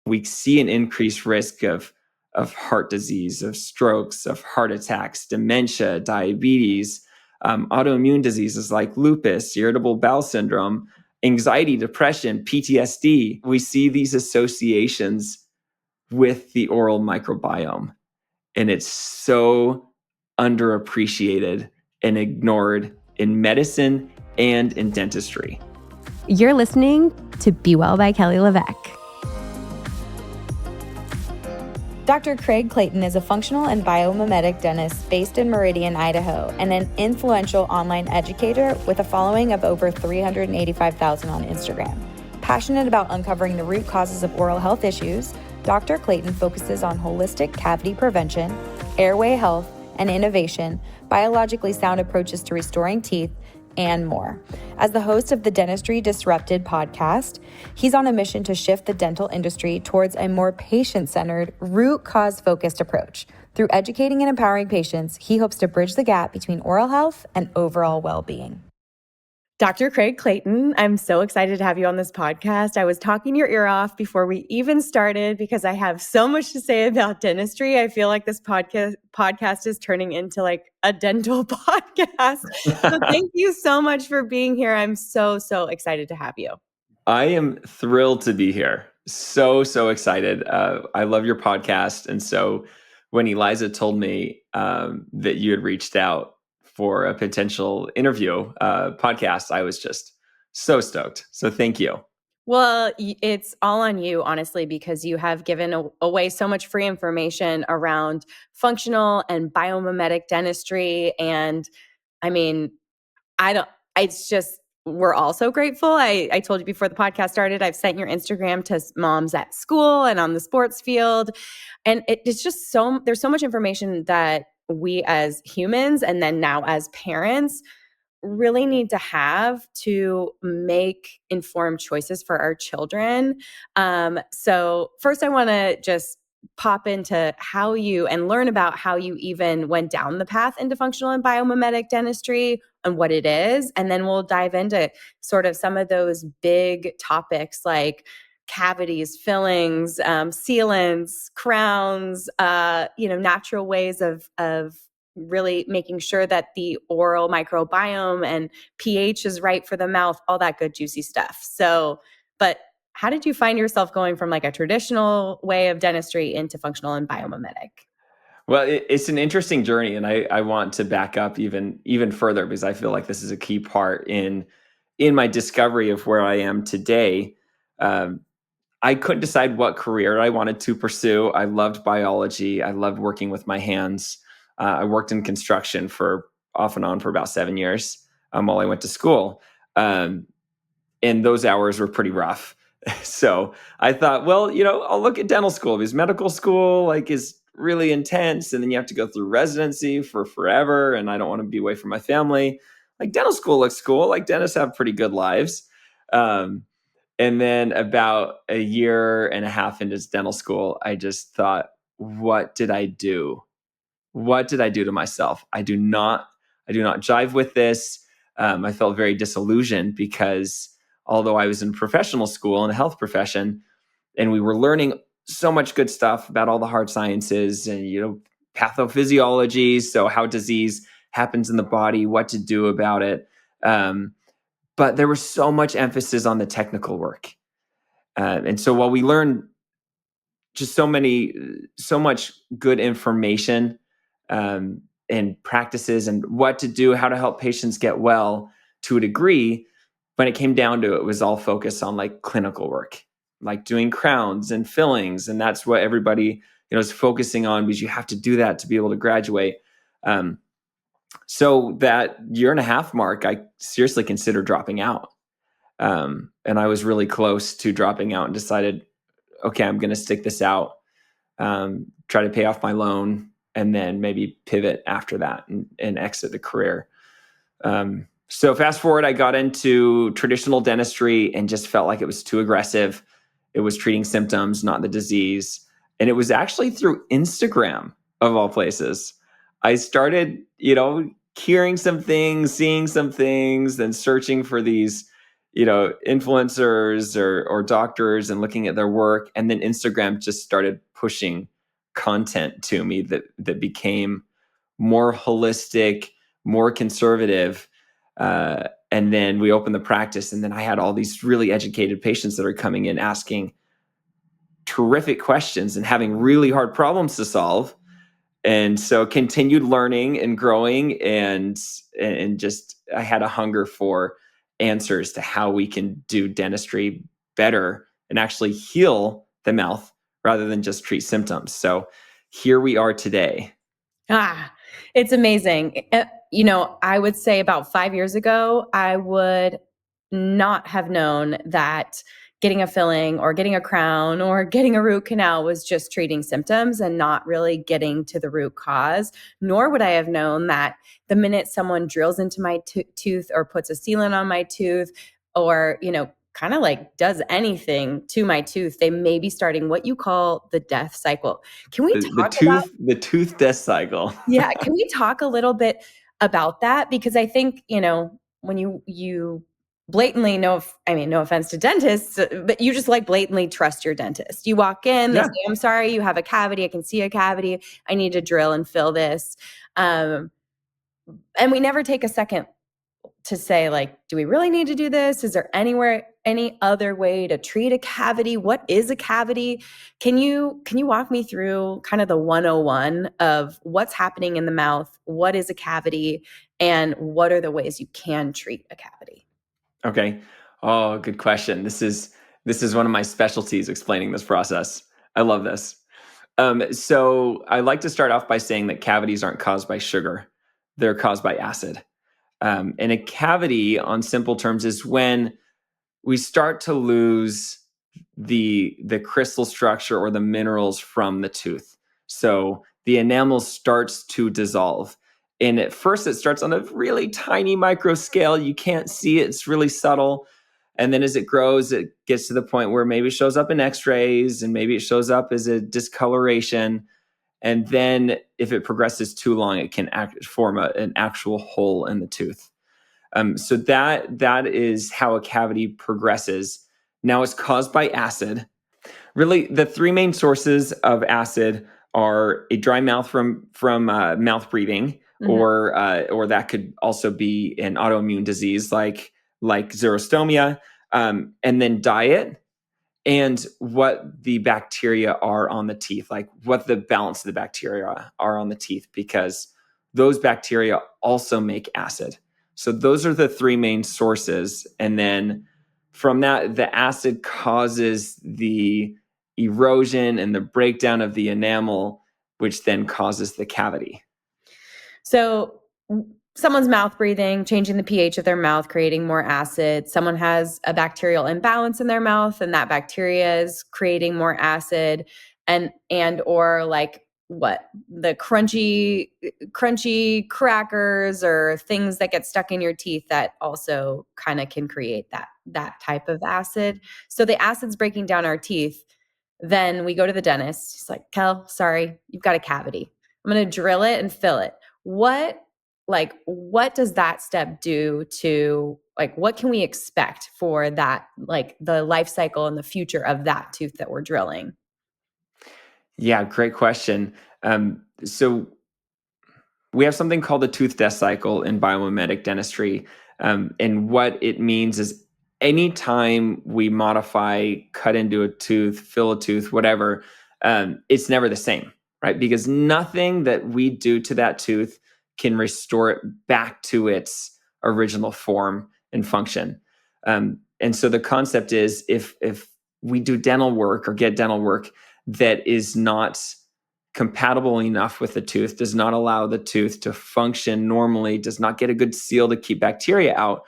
we see an increased risk of heart disease, of strokes, of heart attacks, dementia, diabetes, autoimmune diseases like lupus, irritable bowel syndrome, anxiety, depression, PTSD. We see these associations with the oral microbiome, and it's so underappreciated and ignored in medicine and in dentistry. You're listening to Be Well by Kelly LeVeque. Dr. Craig Clayton is a functional and biomimetic dentist based in Meridian, Idaho, and an influential online educator with a following of over 385,000 on Instagram. Passionate about uncovering the root causes of oral health issues, Dr. Clayton focuses on holistic cavity prevention, airway health, and innovation, biologically sound approaches to restoring teeth, and more. As the host of the Dentistry Disrupted podcast, he's on a mission to shift the dental industry towards a more patient-centered, root cause-focused approach. Through educating and empowering patients, he hopes to bridge the gap between oral health and overall well-being. Dr. Craig Clayton, I'm so excited to have you on this podcast. I was talking your ear off before we even started because I have so much to say about dentistry. I feel like this podcast is turning into like a dental podcast. So thank you so much for being here. I'm so excited to have you. I am thrilled to be here. So excited. I love your podcast. And so when Eliza told me that you had reached out for a potential interview podcast, I was just so stoked. So thank you. Well, it's all on you, honestly, because you have given away so much free information around functional and biomimetic dentistry. And I mean, it's just, we're all so grateful. I told you before the podcast started, I've sent your Instagram to moms at school and on the sports field. And it's just there's so much information that we as humans and then now as parents really need to have to make informed choices for our children. So first I want to just pop into how you and learn about how you even went down the path into functional and biomimetic dentistry and what it is. And then we'll dive into sort of some of those big topics like cavities, fillings, sealants, crowns, natural ways of really making sure that the oral microbiome and pH is right for the mouth, all that good juicy stuff. So, but how did you find yourself going from like a traditional way of dentistry into functional and biomimetic? Well, it's an interesting journey, and I want to back up even further because I feel like this is a key part in my discovery of where I am today. I couldn't decide what career I wanted to pursue. I loved biology. I loved working with my hands. I worked in construction off and on for about 7 years while I went to school. And those hours were pretty rough. So I thought, well, I'll look at dental school because medical school is really intense. And then you have to go through residency for forever. And I don't want to be away from my family. Like dental school looks cool. Like dentists have pretty good lives. And then about a year and a half into dental school, I just thought, what did I do? What did I do to myself? I do not jive with this. I felt very disillusioned because although I was in professional school in the health profession, and we were learning so much good stuff about all the hard sciences and pathophysiology, so how disease happens in the body, what to do about it. But there was so much emphasis on the technical work, and so while we learned just so much good information and practices and what to do, how to help patients get well to a degree, when it came down to it, it was all focused on like clinical work, like doing crowns and fillings. And that's what everybody, is focusing on because you have to do that to be able to graduate. So that year and a half mark, I seriously considered dropping out. And I was really close to dropping out and decided, okay, I'm going to stick this out, try to pay off my loan, and then maybe pivot after that and exit the career. So fast forward, I got into traditional dentistry and just felt like it was too aggressive. It was treating symptoms, not the disease. And it was actually through Instagram, of all places. I started, hearing some things, seeing some things, then searching for these, influencers or doctors and looking at their work. And then Instagram just started pushing content to me that became more holistic, more conservative. And then we opened the practice, and then I had all these really educated patients that are coming in asking terrific questions and having really hard problems to solve. And so continued learning and growing, and just I had a hunger for answers to how we can do dentistry better and actually heal the mouth rather than just treat symptoms. So here we are today. It's amazing. I would say about 5 years ago, I would not have known that getting a filling or getting a crown or getting a root canal was just treating symptoms and not really getting to the root cause. Nor would I have known that the minute someone drills into my tooth or puts a sealant on my tooth or, kind of like does anything to my tooth, they may be starting what you call the death cycle. Can we talk about The tooth death cycle? Yeah, can we talk a little bit about that? Because I think, when you blatantly, no offense to dentists, but you just like blatantly trust your dentist. You walk in, they Yeah. say, "I'm sorry, you have a cavity. I can see a cavity. I need to drill and fill this." And we never take a second to say, like, do we really need to do this? Is there any other way to treat a cavity? What is a cavity? Can you walk me through kind of the 101 of what's happening in the mouth? What is a cavity? And what are the ways you can treat a cavity? Okay. Oh, good question. This is one of my specialties, explaining this process. I love this. So I like to start off by saying that cavities aren't caused by sugar; they're caused by acid. And a cavity, on simple terms, is when we start to lose the crystal structure or the minerals from the tooth. So the enamel starts to dissolve. And at first, it starts on a really tiny micro scale. You can't see it; it's really subtle. And then as it grows, it gets to the point where maybe it shows up in x-rays, and maybe it shows up as a discoloration. And then if it progresses too long, it can form an actual hole in the tooth. So that is how a cavity progresses. Now, it's caused by acid. Really, the three main sources of acid are a dry mouth from mouth breathing, Mhm. or that could also be an autoimmune disease like xerostomia, and then diet, and what the bacteria are on the teeth, like what the balance of the bacteria are on the teeth, because those bacteria also make acid. So those are the three main sources. And then from that, the acid causes the erosion and the breakdown of the enamel, which then causes the cavity. So someone's mouth breathing, changing the pH of their mouth, creating more acid. Someone has a bacterial imbalance in their mouth, and that bacteria is creating more acid, and or like what, the crunchy crackers or things that get stuck in your teeth that also kind of can create that type of acid. So the acid's breaking down our teeth. Then we go to the dentist. He's like, "Kel, sorry, you've got a cavity. I'm going to drill it and fill it." What does that step do to, like, what can we expect for that, like the life cycle and the future of that tooth that we're drilling? Yeah, great question. So we have something called the tooth death cycle in biomimetic dentistry. And what it means is anytime we modify, cut into a tooth, fill a tooth, whatever, it's never the same, right? Because nothing that we do to that tooth can restore it back to its original form and function. And so the concept is, if we do dental work or get dental work that is not compatible enough with the tooth, does not allow the tooth to function normally, does not get a good seal to keep bacteria out,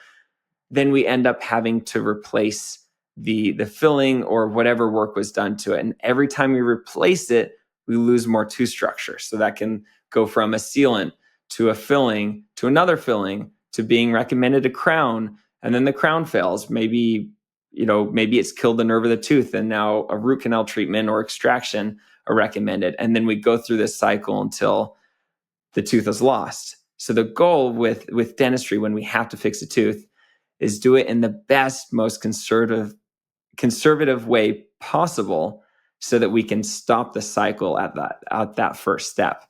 then we end up having to replace the filling or whatever work was done to it. And every time we replace it, we lose more tooth structure. So that can go from a sealant to a filling to another filling to being recommended a crown, and then the crown fails. Maybe it's killed the nerve of the tooth, and now a root canal treatment or extraction are recommended. And then we go through this cycle until the tooth is lost. So the goal with dentistry, when we have to fix a tooth, is do it in the best, most conservative way possible so that we can stop the cycle at that first step.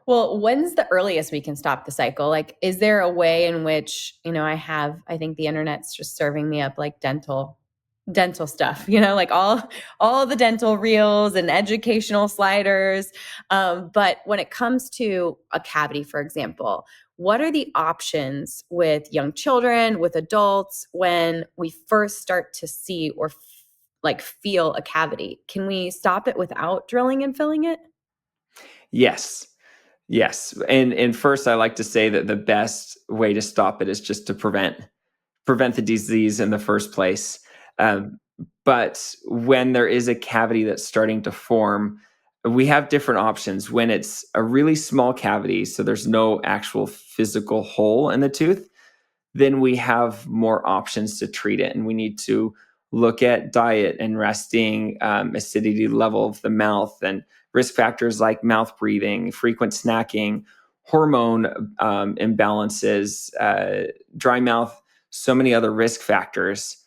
Well, when's the earliest we can stop the cycle? Like, is there a way in which, I think the internet's just serving me up like dental stuff, like all the dental reels and educational sliders. But when it comes to a cavity, for example, what are the options with young children, with adults, when we first start to see or feel a cavity? Can we stop it without drilling and filling it? Yes. Yes. And first, I like to say that the best way to stop it is just to prevent the disease in the first place. Um, but when there is a cavity that's starting to form, we have different options. When it's a really small cavity, so there's no actual physical hole in the tooth, then we have more options to treat it. And we need to look at diet and resting, acidity level of the mouth, and risk factors like mouth breathing, frequent snacking, hormone imbalances, dry mouth, so many other risk factors.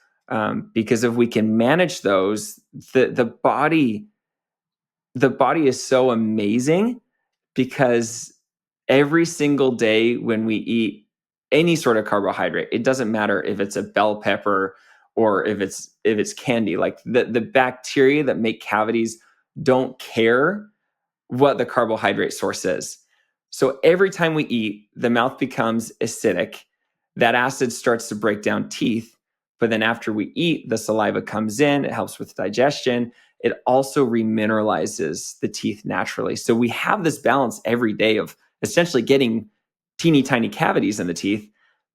Because if we can manage those, the body is so amazing, because every single day when we eat any sort of carbohydrate, it doesn't matter if it's a bell pepper or if it's candy, like the bacteria that make cavities don't care what the carbohydrate source is. So every time we eat, the mouth becomes acidic. That acid starts to break down teeth. But then after we eat, the saliva comes in, it helps with digestion. It also remineralizes the teeth naturally. So we have this balance every day of essentially getting teeny tiny cavities in the teeth,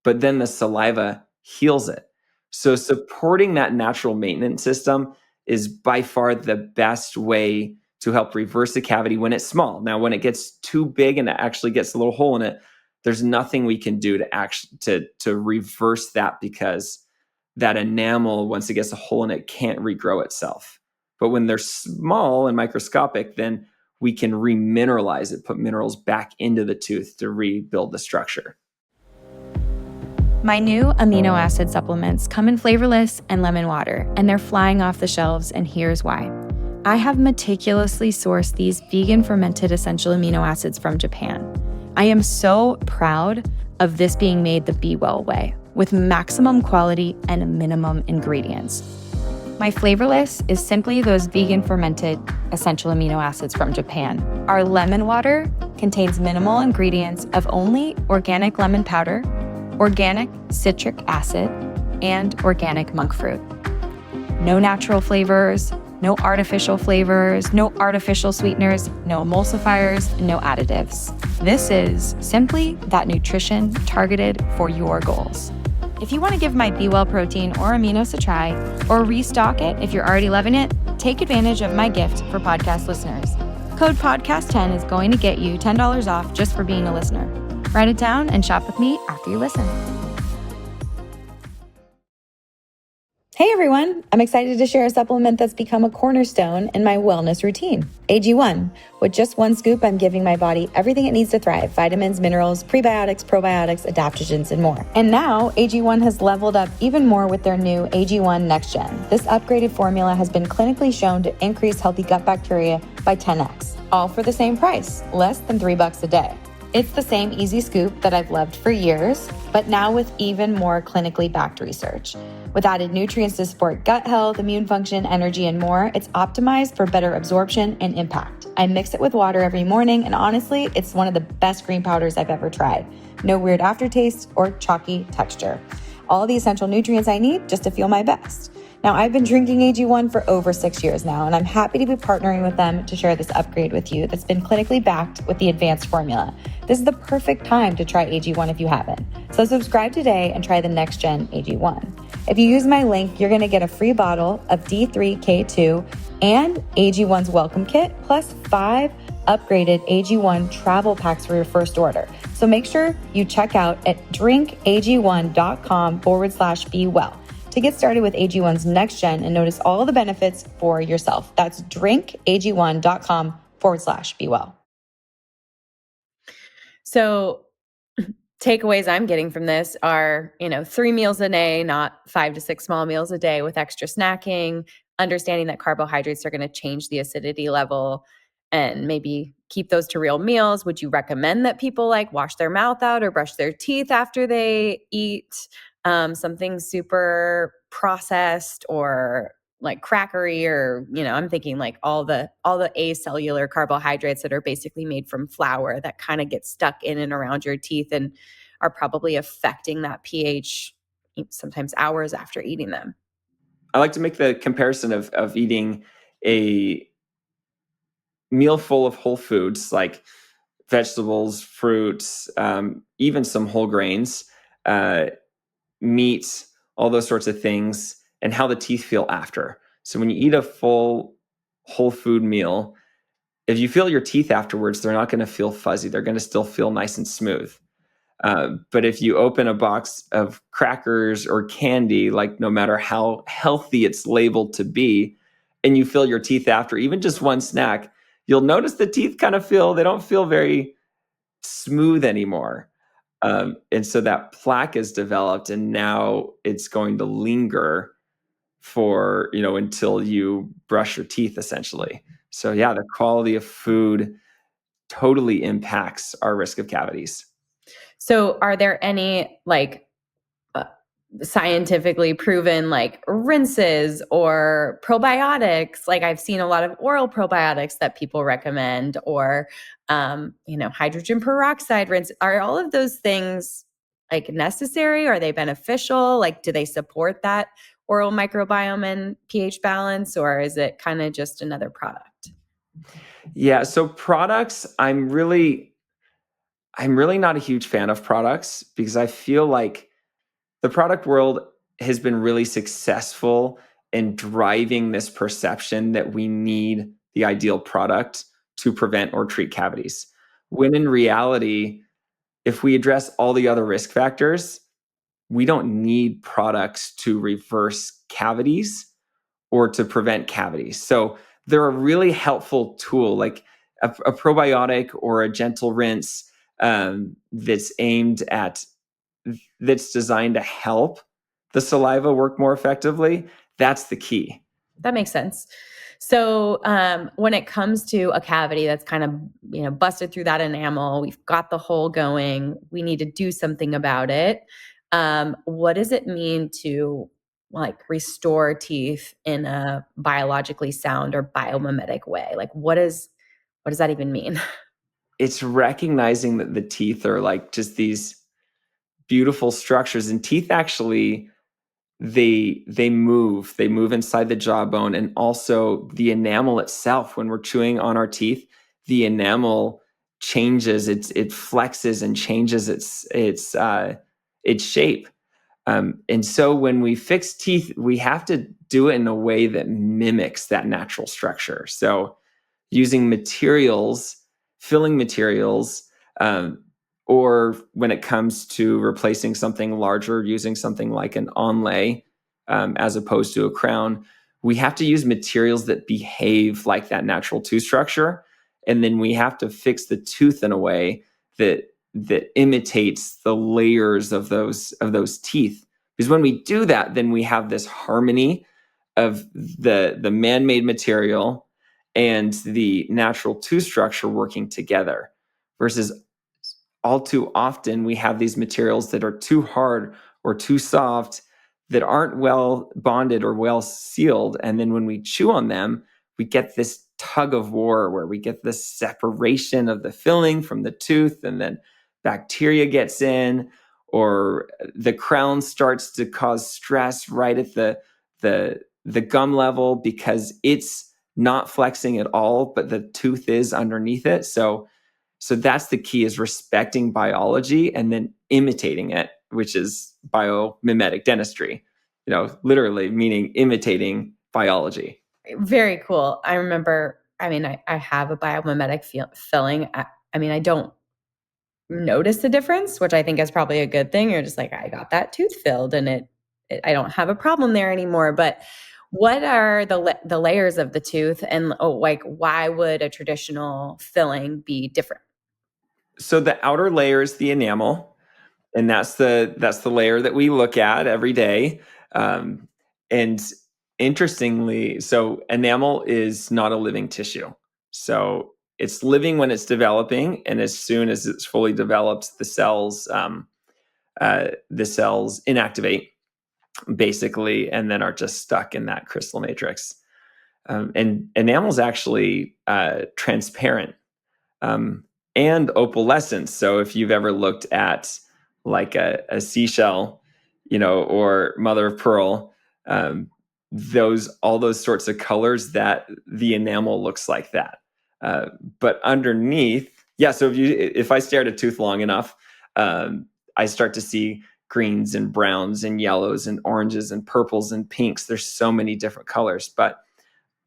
but then the saliva heals it. So supporting that natural maintenance system is by far the best way to help reverse the cavity when it's small. Now, when it gets too big and it actually gets a little hole in it, there's nothing we can do to reverse that, because that enamel, once it gets a hole in it, can't regrow itself. But when they're small and microscopic, then we can remineralize it, put minerals back into the tooth to rebuild the structure. My new amino acid supplements come in flavorless and lemon water, and they're flying off the shelves, and here's why. I have meticulously sourced these vegan fermented essential amino acids from Japan. I am so proud of this being made the Be Well way, with maximum quality and minimum ingredients. My flavorless is simply those vegan fermented essential amino acids from Japan. Our lemon water contains minimal ingredients of only organic lemon powder, organic citric acid, and organic monk fruit. No natural flavors, no artificial flavors, no artificial sweeteners, no emulsifiers, no additives. This is simply that nutrition targeted for your goals. If you want to give my Be Well protein or aminos a try, or restock it if you're already loving it, take advantage of my gift for podcast listeners. Code PODCAST10 is going to get you $10 off just for being a listener. Write it down and shop with me after you listen. Hey everyone, I'm excited to share a supplement that's become a cornerstone in my wellness routine, AG1. With just one scoop, I'm giving my body everything it needs to thrive: vitamins, minerals, prebiotics, probiotics, adaptogens, and more. And now AG1 has leveled up even more with their new AG1 Next Gen. This upgraded formula has been clinically shown to increase healthy gut bacteria by 10x, all for the same price, less than $3 a day. It's the same easy scoop that I've loved for years, but now with even more clinically backed research. With added nutrients to support gut health, immune function, energy, and more, it's optimized for better absorption and impact. I mix it with water every morning, and honestly, it's one of the best green powders I've ever tried. No weird aftertaste or chalky texture. All the essential nutrients I need just to feel my best. Now, I've been drinking AG1 for over 6 years now, and I'm happy to be partnering with them to share this upgrade with you that's been clinically backed with the advanced formula. This is the perfect time to try AG1 if you haven't. So subscribe today and try the Next Gen AG1. If you use my link, you're going to get a free bottle of D3K2 and AG1's welcome kit, plus 5 upgraded AG1 travel packs for your first order. So make sure you check out at drinkag1.com/bewell to get started with AG1's Next Gen and notice all the benefits for yourself. That's drinkag1.com/bewell. So takeaways I'm getting from this are, 3 meals a day, not 5 to 6 small meals a day with extra snacking, understanding that carbohydrates are going to change the acidity level and maybe keep those to real meals. Would you recommend that people like wash their mouth out or brush their teeth after they eat something super processed or like crackery, or I'm thinking like all the acellular carbohydrates that are basically made from flour that kind of get stuck in and around your teeth and are probably affecting that pH sometimes hours after eating them? I like to make the comparison of eating a meal full of whole foods like vegetables, fruits, even some whole grains, uh, meat, all those sorts of things, and how the teeth feel after. So when you eat a full whole food meal, if you feel your teeth afterwards, they're not going to feel fuzzy. They're going to still feel nice and smooth. But if you open a box of crackers or candy, like no matter how healthy it's labeled to be, and you fill your teeth after even just one snack, you'll notice the teeth they don't feel very smooth anymore. And so that plaque is developed, and now it's going to linger for, until you brush your teeth, essentially. So yeah, the quality of food totally impacts our risk of cavities. So are there any like uh, scientifically proven like rinses or probiotics? Like I've seen a lot of oral probiotics that people recommend, or hydrogen peroxide rinse. Are all of those things like necessary? Are they beneficial? Like, do they support that oral microbiome and pH balance, or is it kind of just another product? Yeah, so products, I'm really not a huge fan of products because I feel like the product world has been really successful in driving this perception that we need the ideal product to prevent or treat cavities. When in reality, if we address all the other risk factors, we don't need products to reverse cavities or to prevent cavities. So they're a really helpful tool, like a probiotic or a gentle rinse that's designed to help the saliva work more effectively. That's the key. That makes sense. So when it comes to a cavity that's kind of, busted through that enamel, we've got the hole going, we need to do something about it. What does it mean to like restore teeth in a biologically sound or biomimetic way? Like what does that even mean? It's recognizing that the teeth are like just these beautiful structures, and teeth actually they move inside the jawbone, and also the enamel itself. When we're chewing on our teeth, the enamel changes, it flexes and changes its shape. And so when we fix teeth, we have to do it in a way that mimics that natural structure. So using materials, filling materials, um, or when it comes to replacing something larger, using something like an onlay as opposed to a crown, we have to use materials that behave like that natural tooth structure. And then we have to fix the tooth in a way that imitates the layers of those teeth. Because when we do that, then we have this harmony of the man-made material and the natural tooth structure working together, versus all too often we have these materials that are too hard or too soft, that aren't well bonded or well sealed, and then when we chew on them, we get this tug of war where we get this separation of the filling from the tooth, and then bacteria gets in, or the crown starts to cause stress right at the gum level because it's not flexing at all, but the tooth is underneath it. So that's the key, is respecting biology and then imitating it, which is biomimetic dentistry, literally meaning imitating biology. Very cool. I remember, I have a biomimetic filling. I don't notice the difference, which I think is probably a good thing. You're just like, I got that tooth filled and I don't have a problem there anymore. But what are the layers of the tooth, and like why would a traditional filling be different? So the outer layer is the enamel, And that's the layer that we look at every day. And interestingly, so enamel is not a living tissue. So it's living when it's developing, and as soon as it's fully developed, the cells inactivate basically, and then are just stuck in that crystal matrix. And enamel is actually transparent and opalescent. So if you've ever looked at like a seashell, or mother of pearl, all those sorts of colors, that the enamel looks like that. But underneath, yeah. So if I stare at a tooth long enough, I start to see greens and browns and yellows and oranges and purples and pinks. There's so many different colors, but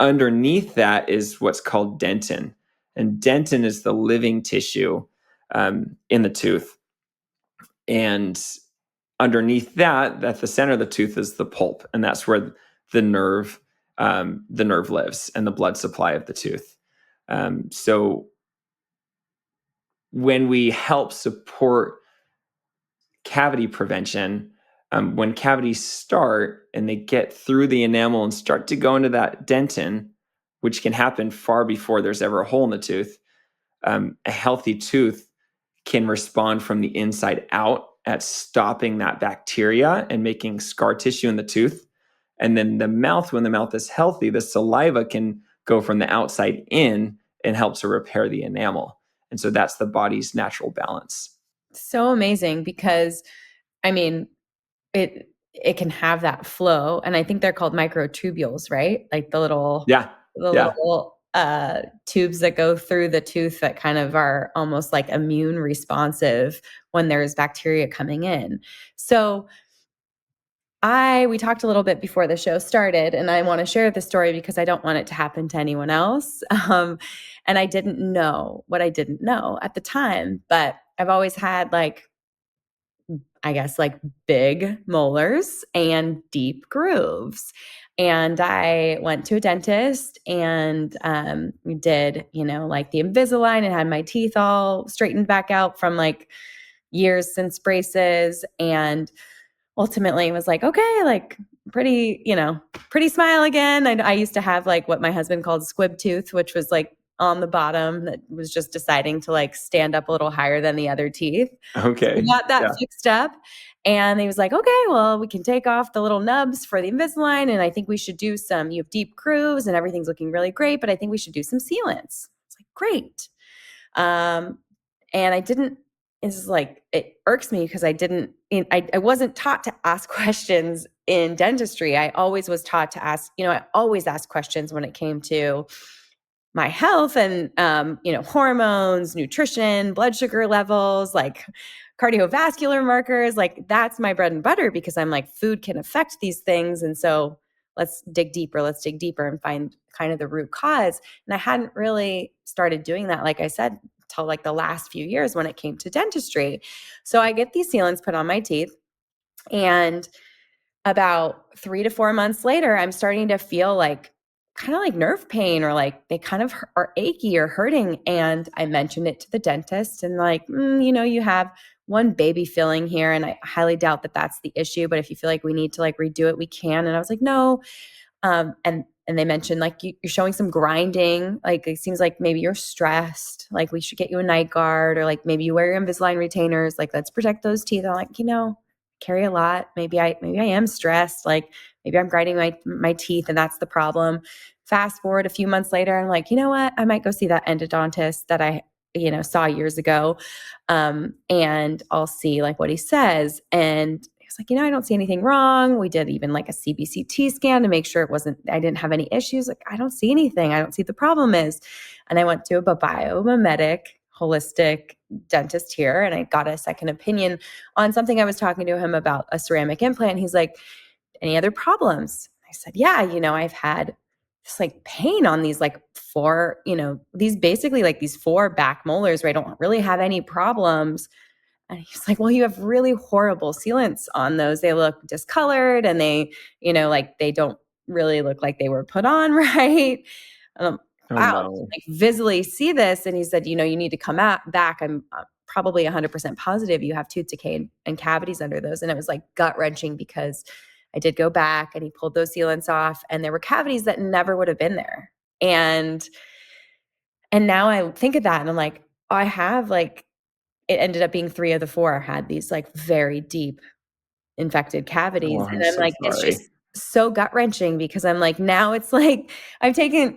underneath that is what's called dentin. And dentin is the living tissue in the tooth. And underneath that, at the center of the tooth, is the pulp. And that's where the nerve lives, and the blood supply of the tooth. So when we help support cavity prevention, when cavities start and they get through the enamel and start to go into that dentin, which can happen far before there's ever a hole in the tooth, a healthy tooth can respond from the inside out at stopping that bacteria and making scar tissue in the tooth. And then when the mouth is healthy, the saliva can go from the outside in and help to repair the enamel. And so that's the body's natural balance. So amazing, because I mean, it can have that flow, and I think they're called microtubules, right? Like the little tubes that go through the tooth that kind of are almost like immune responsive when there's bacteria coming in. So we talked a little bit before the show started, and I want to share this story because I don't want it to happen to anyone else. And I didn't know what I didn't know at the time, but I've always had I guess big molars and deep grooves. And I went to a dentist, and we did, the Invisalign, and had my teeth all straightened back out from years since braces. And ultimately it was okay, pretty smile again. I used to have what my husband called squib tooth, which was on the bottom, that was just deciding to stand up a little higher than the other teeth. Okay. So we got that fixed up, and he was like, okay, well, we can take off the little nubs for the Invisalign, and I think we should do you have deep grooves and everything's looking really great, but I think we should do some sealants. It's great. And I didn't, it irks me because I wasn't taught to ask questions in dentistry. I always was taught to ask, I always asked questions when it came to my health and, hormones, nutrition, blood sugar levels, cardiovascular markers. That's my bread and butter, because I'm food can affect these things. And so let's dig deeper and find kind of the root cause. And I hadn't really started doing that, like I said, till the last few years when it came to dentistry. So I get these sealants put on my teeth, and about 3 to 4 months later, I'm starting to feel kind of nerve pain, or they kind of are achy or hurting. And I mentioned it to the dentist, and you have one baby filling here, and I highly doubt that that's the issue, but if you feel we need to redo it, we can. And I was like, no. And they mentioned you're showing some grinding. It seems like maybe you're stressed. We should get you a night guard, or maybe you wear your Invisalign retainers. Let's protect those teeth. I'm carry a lot. Maybe I am stressed. Maybe I'm grinding my teeth, and that's the problem. Fast forward a few months later, I'm you know what? I might go see that endodontist that I saw years ago, and I'll see what he says. And he was I don't see anything wrong. We did even a CBCT scan to make sure I didn't have any issues. I don't see anything. I don't see the problem is. And I went to a biomimetic holistic dentist here, and I got a second opinion on something I was talking to him about, a ceramic implant. He's like, any other problems? I said, yeah, I've had this pain on these four, these basically these four back molars where I don't really have any problems. And he's like, well, you have really horrible sealants on those. They look discolored, and they, they don't really look like they were put on right. Wow, no. visibly see this. And he said, you need to come back. I'm probably 100% positive you have tooth decay and cavities under those. And it was like gut wrenching because I did go back and he pulled those sealants off and there were cavities that never would have been there. And now I think of that and I'm like, oh, I have like, it ended up being 3 of the 4 had these like very deep infected cavities. Oh, I'm And I'm so like, it's sorry. just so gut wrenching because I'm like, now it's like I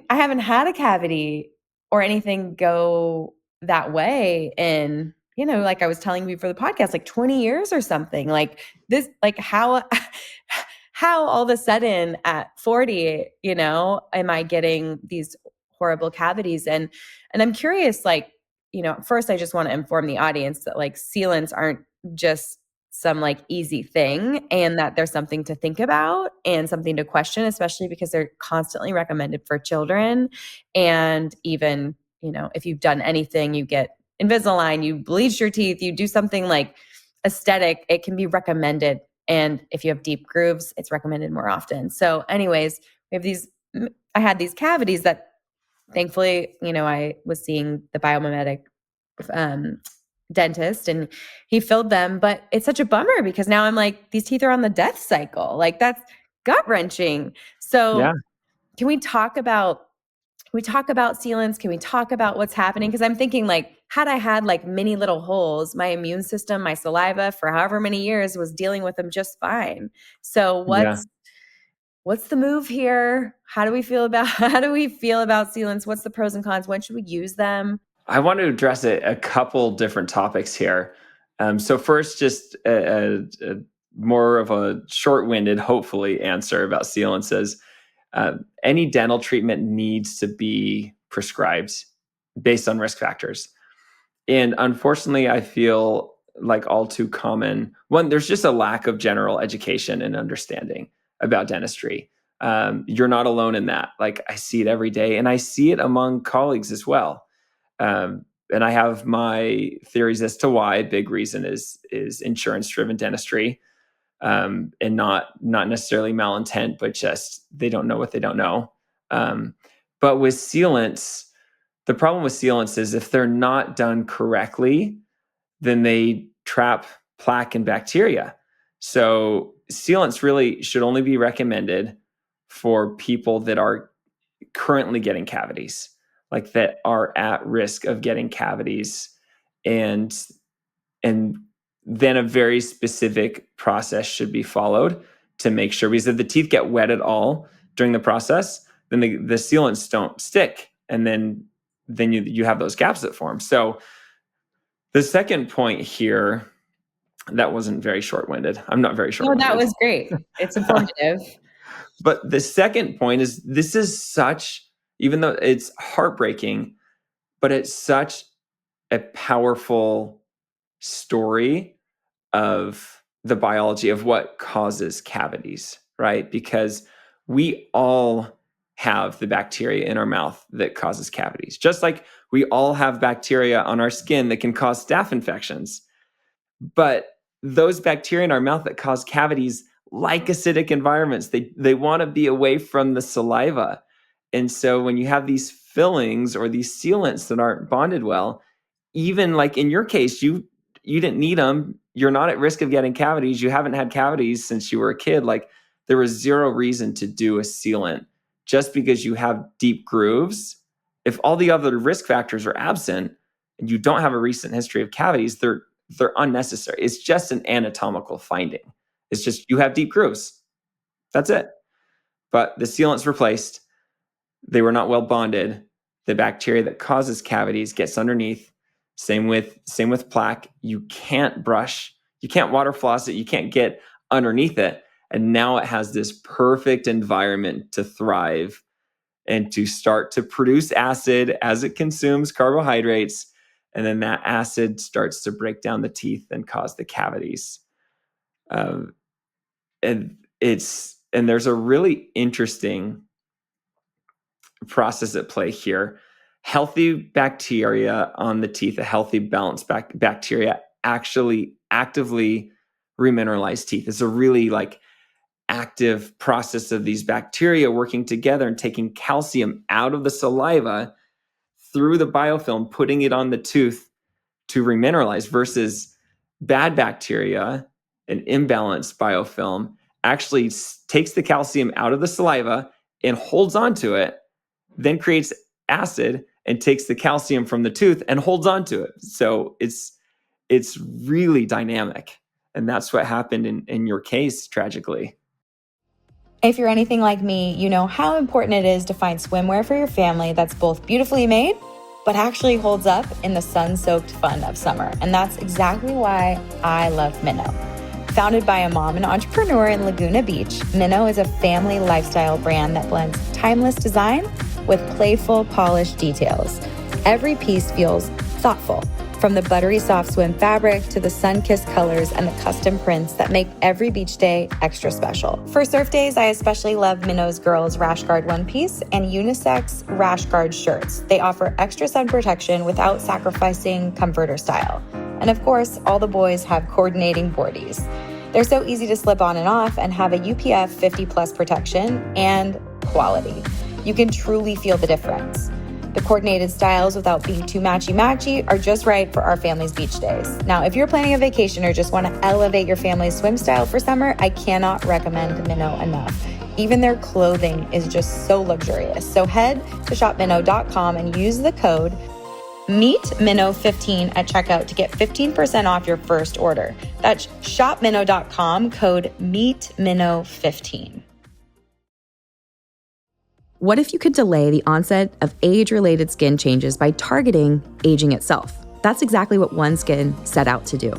haven't had a cavity or anything go that way in, like I was telling you before the podcast, like 20 years or something. Like this, like how how all of a sudden at 40, am I getting these horrible cavities? And I'm curious, like, first I just want to inform the audience that like sealants aren't just some like easy thing and that there's something to think about and something to question, especially because they're constantly recommended for children. And even, if you've done anything, you get Invisalign, you bleach your teeth, you do something like aesthetic, it can be recommended. And if you have deep grooves, it's recommended more often. So anyways, I had these cavities that thankfully, I was seeing the biomimetic dentist and he filled them, but it's such a bummer because now I'm like, these teeth are on the death cycle. Like that's gut wrenching. So Yeah. can we talk about sealants? Can we talk about what's happening? Because I'm thinking like, had I had like many little holes, my immune system, my saliva for however many years was dealing with them just fine. So Yeah. what's the move here? How do we feel about sealants? What's the pros and cons? When should we use them? I want to address a couple different topics here. So first, just a more of a short-winded, hopefully, answer about sealants is any dental treatment needs to be prescribed based on risk factors. And unfortunately, I feel like all too common, one, there's just a lack of general education and understanding about dentistry. You're not alone in that. Like I see it every day and I see it among colleagues as well. And I have my theories as to why. A big reason is insurance-driven dentistry, and not necessarily malintent, but just they don't know what they don't know. But with sealants, the problem with sealants is if they're not done correctly, then they trap plaque and bacteria. So sealants really should only be recommended for people that are currently getting cavities, like that are at risk of getting cavities, and then a very specific process should be followed to make sure, because if the teeth get wet at all during the process, then the sealants don't stick, and then you have those gaps that form. So the second point here, that wasn't very short-winded. I'm not very No, short-winded. that was great. It's informative. But the second point is this is such, even though it's heartbreaking, but it's such a powerful story of the biology of what causes cavities, right? Because we all have the bacteria in our mouth that causes cavities, just like we all have bacteria on our skin that can cause staph infections. But those bacteria in our mouth that cause cavities, like acidic environments, they want to be away from the saliva. And so when you have these fillings or these sealants that aren't bonded well, even like in your case, you didn't need them. You're not at risk of getting cavities. You haven't had cavities since you were a kid. Like there was zero reason to do a sealant just because you have deep grooves. If all the other risk factors are absent and you don't have a recent history of cavities, they're unnecessary. It's just an anatomical finding. It's just you have deep grooves. That's it. But the sealant's replaced. They were not well bonded. The bacteria that causes cavities gets underneath. Same with plaque. You can't brush, you can't water floss it, you can't get underneath it. And now it has this perfect environment to thrive and to start to produce acid as it consumes carbohydrates. And then that acid starts to break down the teeth and cause the cavities. And there's a really interesting process at play here. Healthy bacteria on the teeth, a healthy balanced bacteria actually actively remineralize teeth. It's a really like active process of these bacteria working together and taking calcium out of the saliva through the biofilm, putting it on the tooth to remineralize, versus bad bacteria, an imbalanced biofilm, actually takes the calcium out of the saliva and holds onto it, then creates acid and takes the calcium from the tooth and holds onto it. So it's really dynamic. And that's what happened in your case, tragically. If you're anything like me, you know how important it is to find swimwear for your family that's both beautifully made, but actually holds up in the sun-soaked fun of summer. And that's exactly why I love Minnow. Founded by a mom and entrepreneur in Laguna Beach, Minnow is a family lifestyle brand that blends timeless design with playful, polished details. Every piece feels thoughtful, from the buttery soft swim fabric to the sun-kissed colors and the custom prints that make every beach day extra special. For surf days, I especially love Minnow's Girls Rash Guard one piece and unisex Rash Guard shirts. They offer extra sun protection without sacrificing comfort or style. And of course, all the boys have coordinating boardies. They're so easy to slip on and off and have a UPF 50 plus protection and quality. You can truly feel the difference. The coordinated styles, without being too matchy-matchy, are just right for our family's beach days. Now, if you're planning a vacation or just want to elevate your family's swim style for summer, I cannot recommend Minnow enough. Even their clothing is just so luxurious. So head to shopminnow.com and use the code MEETMinnow15 at checkout to get 15% off your first order. That's shopminnow.com, code MEETMinnow15. What if you could delay the onset of age-related skin changes by targeting aging itself? That's exactly what OneSkin set out to do.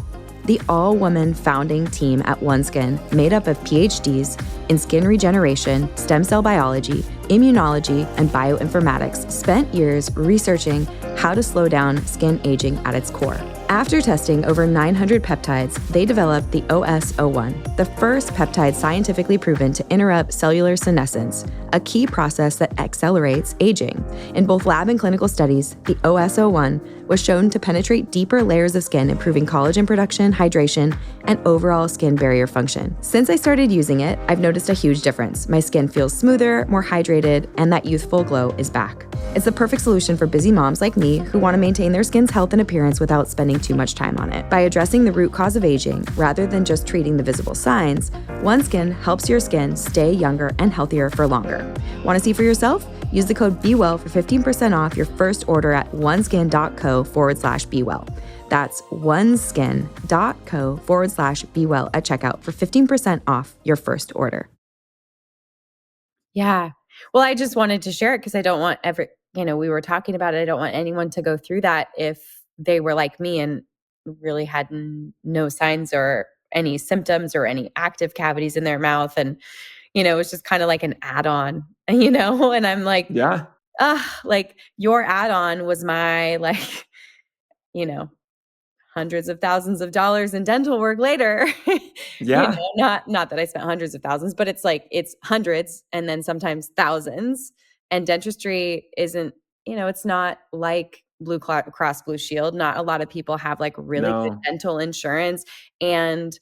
The all-woman founding team at OneSkin, made up of PhDs in skin regeneration, stem cell biology, immunology, and bioinformatics, spent years researching how to slow down skin aging at its core. After testing over 900 peptides, they developed the OS01, the first peptide scientifically proven to interrupt cellular senescence, a key process that accelerates aging. In both lab and clinical studies, the OS01 was shown to penetrate deeper layers of skin, improving collagen production, hydration, and overall skin barrier function. Since I started using it, I've noticed a huge difference. My skin feels smoother, more hydrated, and that youthful glow is back. It's the perfect solution for busy moms like me who want to maintain their skin's health and appearance without spending too much time on it. By addressing the root cause of aging, rather than just treating the visible signs, OneSkin helps your skin stay younger and healthier for longer. Want to see for yourself? Use the code BeWell for 15% off your first order at oneskin.co/BeWell. That's oneskin.co/BeWell at checkout for 15% off your first order. Yeah. Well, I just wanted to share it because I don't want we were talking about it. I don't want anyone to go through that if they were like me and really had no signs or any symptoms or any active cavities in their mouth. And, it was just kind of like an add-on, and I'm like, Yeah. like your add-on was my hundreds of thousands of dollars in dental work later. Yeah. Not that I spent hundreds of thousands, but it's hundreds and then sometimes thousands. And dentistry isn't, it's not like Blue Cross Blue Shield. Not a lot of people have like really good No. dental insurance, and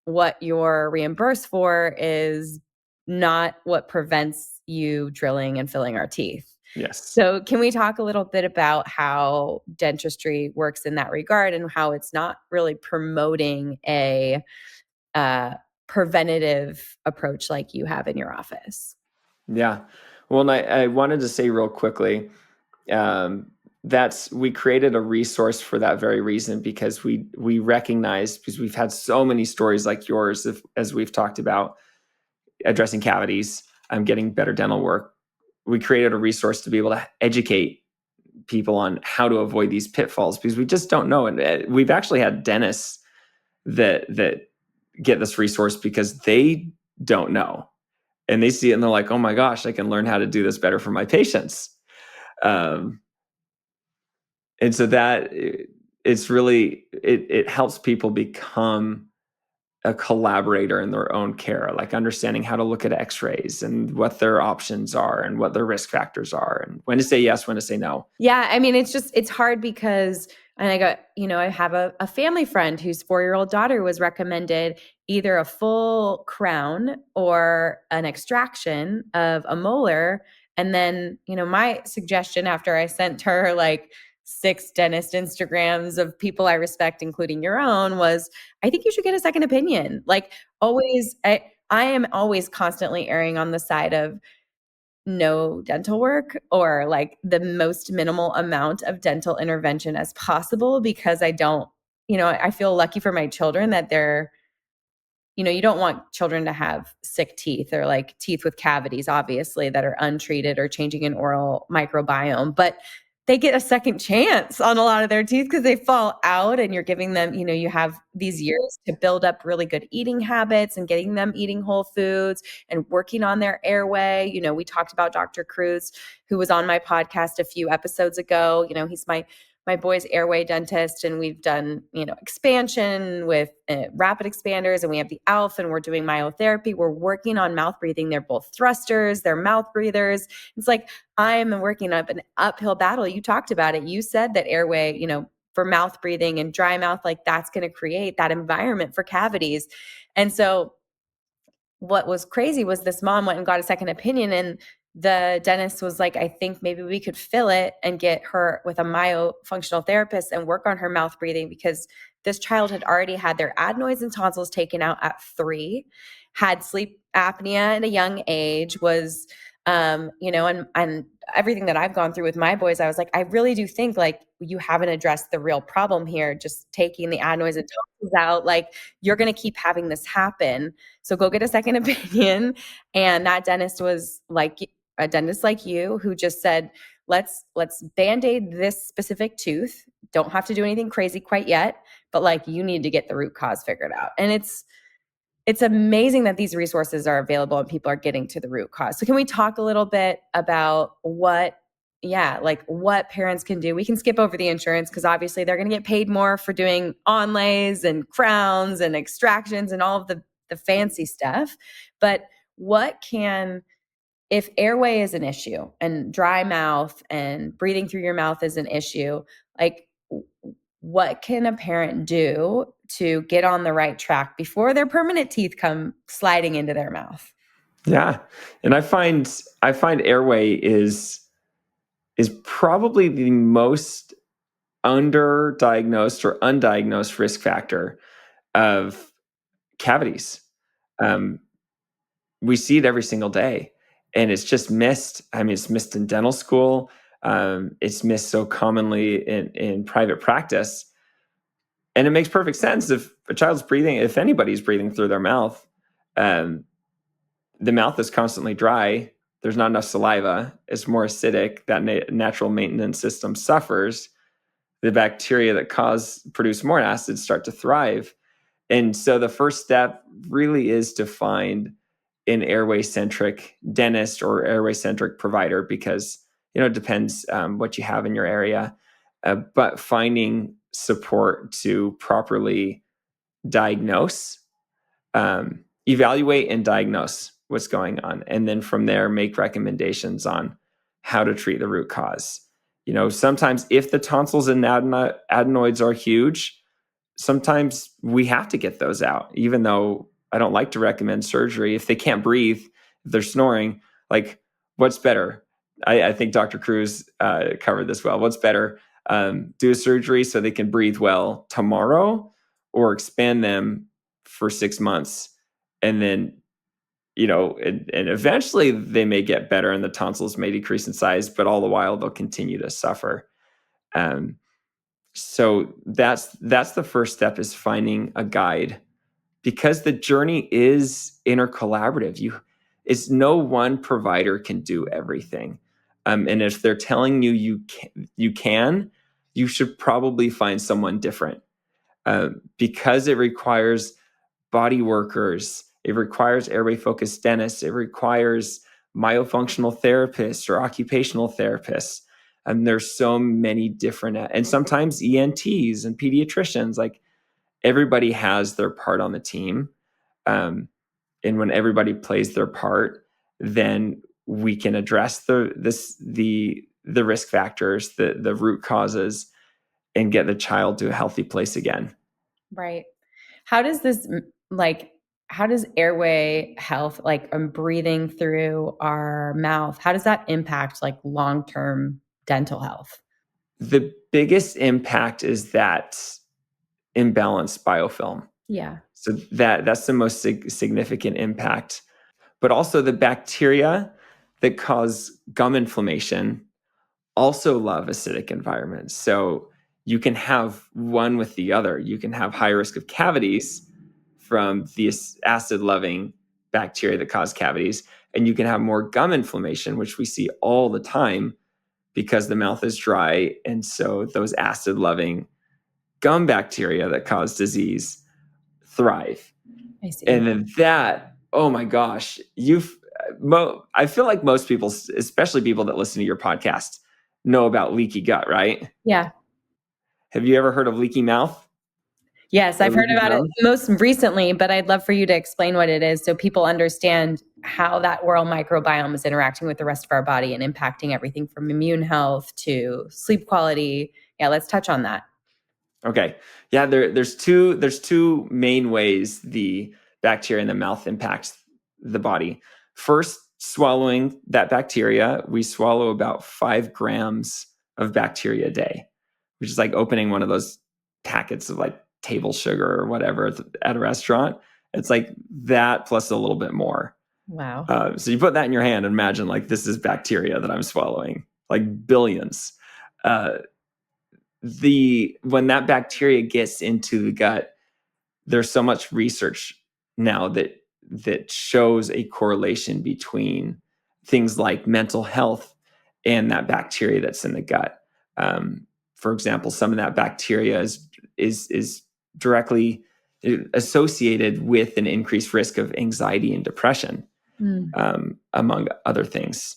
what you're reimbursed for is not what prevents you drilling and filling our teeth. Yes. So can we talk a little bit about how dentistry works in that regard and how it's not really promoting a preventative approach like you have in your office? Yeah. Well, and I wanted to say real quickly, we created a resource for that very reason, because we recognize, because we've had so many stories like yours, as we've talked about addressing cavities, getting better dental work. We created a resource to be able to educate people on how to avoid these pitfalls, because we just don't know. And we've actually had dentists that get this resource because they don't know. And they see it and they're like, oh my gosh, I can learn how to do this better for my patients. And so that it's really, it helps people become a collaborator in their own care, like understanding how to look at x-rays and what their options are and what their risk factors are and when to say yes, when to say no. Yeah. I mean, it's hard because, and I have a family friend whose 4-year-old daughter was recommended either a full crown or an extraction of a molar. And then, my suggestion after I sent her like 6 dentist Instagrams of people I respect, including your own, was I think you should get a second opinion. Like always, I am always constantly erring on the side of no dental work or like the most minimal amount of dental intervention as possible because I don't, I feel lucky for my children that they're, you don't want children to have sick teeth or like teeth with cavities, obviously, that are untreated or changing an oral microbiome. But they get a second chance on a lot of their teeth because they fall out and you're giving them, you have these years to build up really good eating habits and getting them eating whole foods and working on their airway. We talked about Dr. Cruz, who was on my podcast a few episodes ago. He's my boy's airway dentist, and we've done, expansion with rapid expanders, and we have the ALF, and we're doing myotherapy. We're working on mouth breathing. They're both thrusters, they're mouth breathers. It's like I'm working up an uphill battle. You talked about it. You said that airway, for mouth breathing and dry mouth, like that's going to create that environment for cavities. And so what was crazy was this mom went and got a second opinion, and the dentist was like, I think maybe we could fill it and get her with a myofunctional therapist and work on her mouth breathing, because this child had already had their adenoids and tonsils taken out at 3, had sleep apnea at a young age, was, and everything that I've gone through with my boys, I was like, I really do think like you haven't addressed the real problem here. Just taking the adenoids and tonsils out, like you're going to keep having this happen. So go get a second opinion. And that dentist was like a dentist like you, who just said, let's Band-Aid this specific tooth. Don't have to do anything crazy quite yet, but like you need to get the root cause figured out. And it's amazing that these resources are available and people are getting to the root cause. So can we talk a little bit about what parents can do? We can skip over the insurance because obviously they're going to get paid more for doing onlays and crowns and extractions and all of the fancy stuff. But if airway is an issue and dry mouth and breathing through your mouth is an issue, like what can a parent do to get on the right track before their permanent teeth come sliding into their mouth? Yeah. And I find airway is probably the most underdiagnosed or undiagnosed risk factor of cavities. We see it every single day, and it's just missed. I mean, it's missed in dental school. It's missed so commonly in private practice. And it makes perfect sense if a child's breathing, if anybody's breathing through their mouth, the mouth is constantly dry. There's not enough saliva. It's more acidic. That natural maintenance system suffers. The bacteria that produce more acids start to thrive. And so the first step really is to find an airway-centric dentist or airway-centric provider, because it depends what you have in your area. But finding support to properly diagnose, evaluate and diagnose what's going on, and then from there make recommendations on how to treat the root cause. Sometimes if the tonsils and adenoids are huge, sometimes we have to get those out, even though I don't like to recommend surgery. If they can't breathe, if they're snoring, like what's better? I think Dr. Cruz covered this well. What's better? Do a surgery so they can breathe well tomorrow, or expand them for 6 months, and then, and eventually they may get better and the tonsils may decrease in size, but all the while they'll continue to suffer. So that's the first step, is finding a guide, because the journey is intercollaborative. It's no one provider can do everything. And if they're telling you you should probably find someone different, because it requires body workers, it requires airway-focused dentists, it requires myofunctional therapists or occupational therapists. And there's so many different, and sometimes ENTs and pediatricians. Like everybody has their part on the team, and when everybody plays their part, then we can address the risk factors, the root causes, and get the child to a healthy place again. Right. How does airway health, like breathing through our mouth, how does that impact like long-term dental health? The biggest impact is that imbalanced biofilm. Yeah. So that's the most significant impact. But also the bacteria that cause gum inflammation also love acidic environments. So you can have one with the other. You can have high risk of cavities from the acid-loving bacteria that cause cavities, and you can have more gum inflammation, which we see all the time because the mouth is dry. And so those acid-loving gum bacteria that cause disease thrive. I see. And then that, oh my gosh, I feel like most people, especially people that listen to your podcast, know about leaky gut, right? Yeah. Have you ever heard of leaky mouth? Yes, I've heard about it most recently, but I'd love for you to explain what it is so people understand how that oral microbiome is interacting with the rest of our body and impacting everything from immune health to sleep quality. Yeah, let's touch on that. Okay. Yeah, there's two main ways the bacteria in the mouth impacts the body. First, swallowing that bacteria, we swallow about 5 grams of bacteria a day, which is like opening one of those packets of like table sugar or whatever at a restaurant. It's like that plus a little bit more. Wow. So you put that in your hand and imagine like this is bacteria that I'm swallowing, like billions. When that bacteria gets into the gut, there's so much research now that shows a correlation between things like mental health and that bacteria that's in the gut. For example, some of that bacteria is directly associated with an increased risk of anxiety and depression, among other things.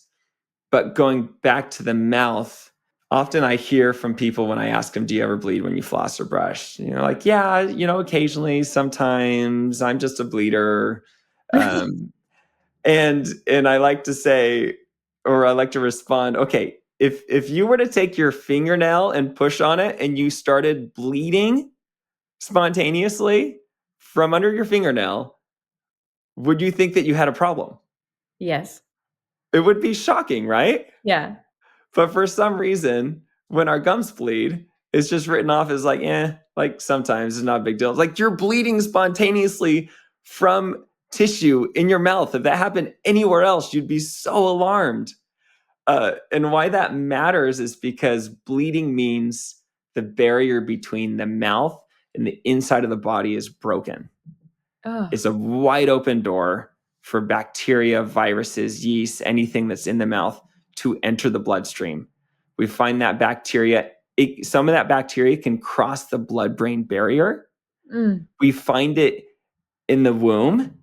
But going back to the mouth, often I hear from people when I ask them, do you ever bleed when you floss or brush? Like, yeah, occasionally, sometimes I'm just a bleeder. And I like to say, or I like to respond, okay, if you were to take your fingernail and push on it and you started bleeding spontaneously from under your fingernail, would you think that you had a problem? Yes. It would be shocking, right? Yeah. But for some reason, when our gums bleed, it's just written off as like sometimes it's not a big deal. It's like you're bleeding spontaneously from tissue in your mouth. If that happened anywhere else, you'd be so alarmed. And why that matters is because bleeding means the barrier between the mouth and the inside of the body is broken. Oh. It's a wide open door for bacteria, viruses, yeast, anything that's in the mouth to enter the bloodstream. We find that bacteria, some of that bacteria can cross the blood-brain barrier. We find it in the womb.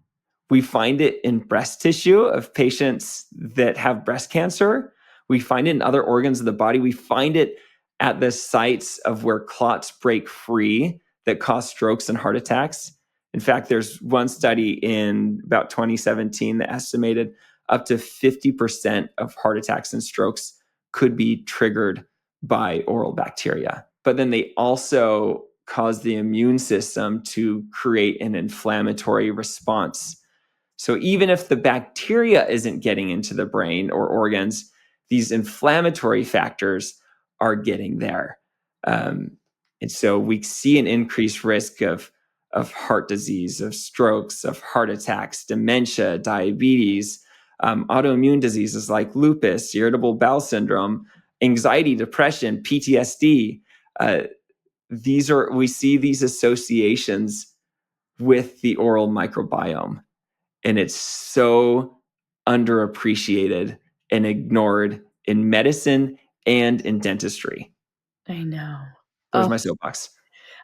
We find it in breast tissue of patients that have breast cancer. We find it in other organs of the body. We find it at the sites of where clots break free that cause strokes and heart attacks. In fact, there's one study in about 2017 that estimated up to 50% of heart attacks and strokes could be triggered by oral bacteria. But then they also cause the immune system to create an inflammatory response. So even if the bacteria isn't getting into the brain or organs, these inflammatory factors are getting there. And so we see an increased risk of heart disease, of strokes, of heart attacks, dementia, diabetes, autoimmune diseases like lupus, irritable bowel syndrome, anxiety, depression, PTSD. We see these associations with the oral microbiome, and it's so underappreciated and ignored in medicine and in dentistry. I know. There's my soapbox.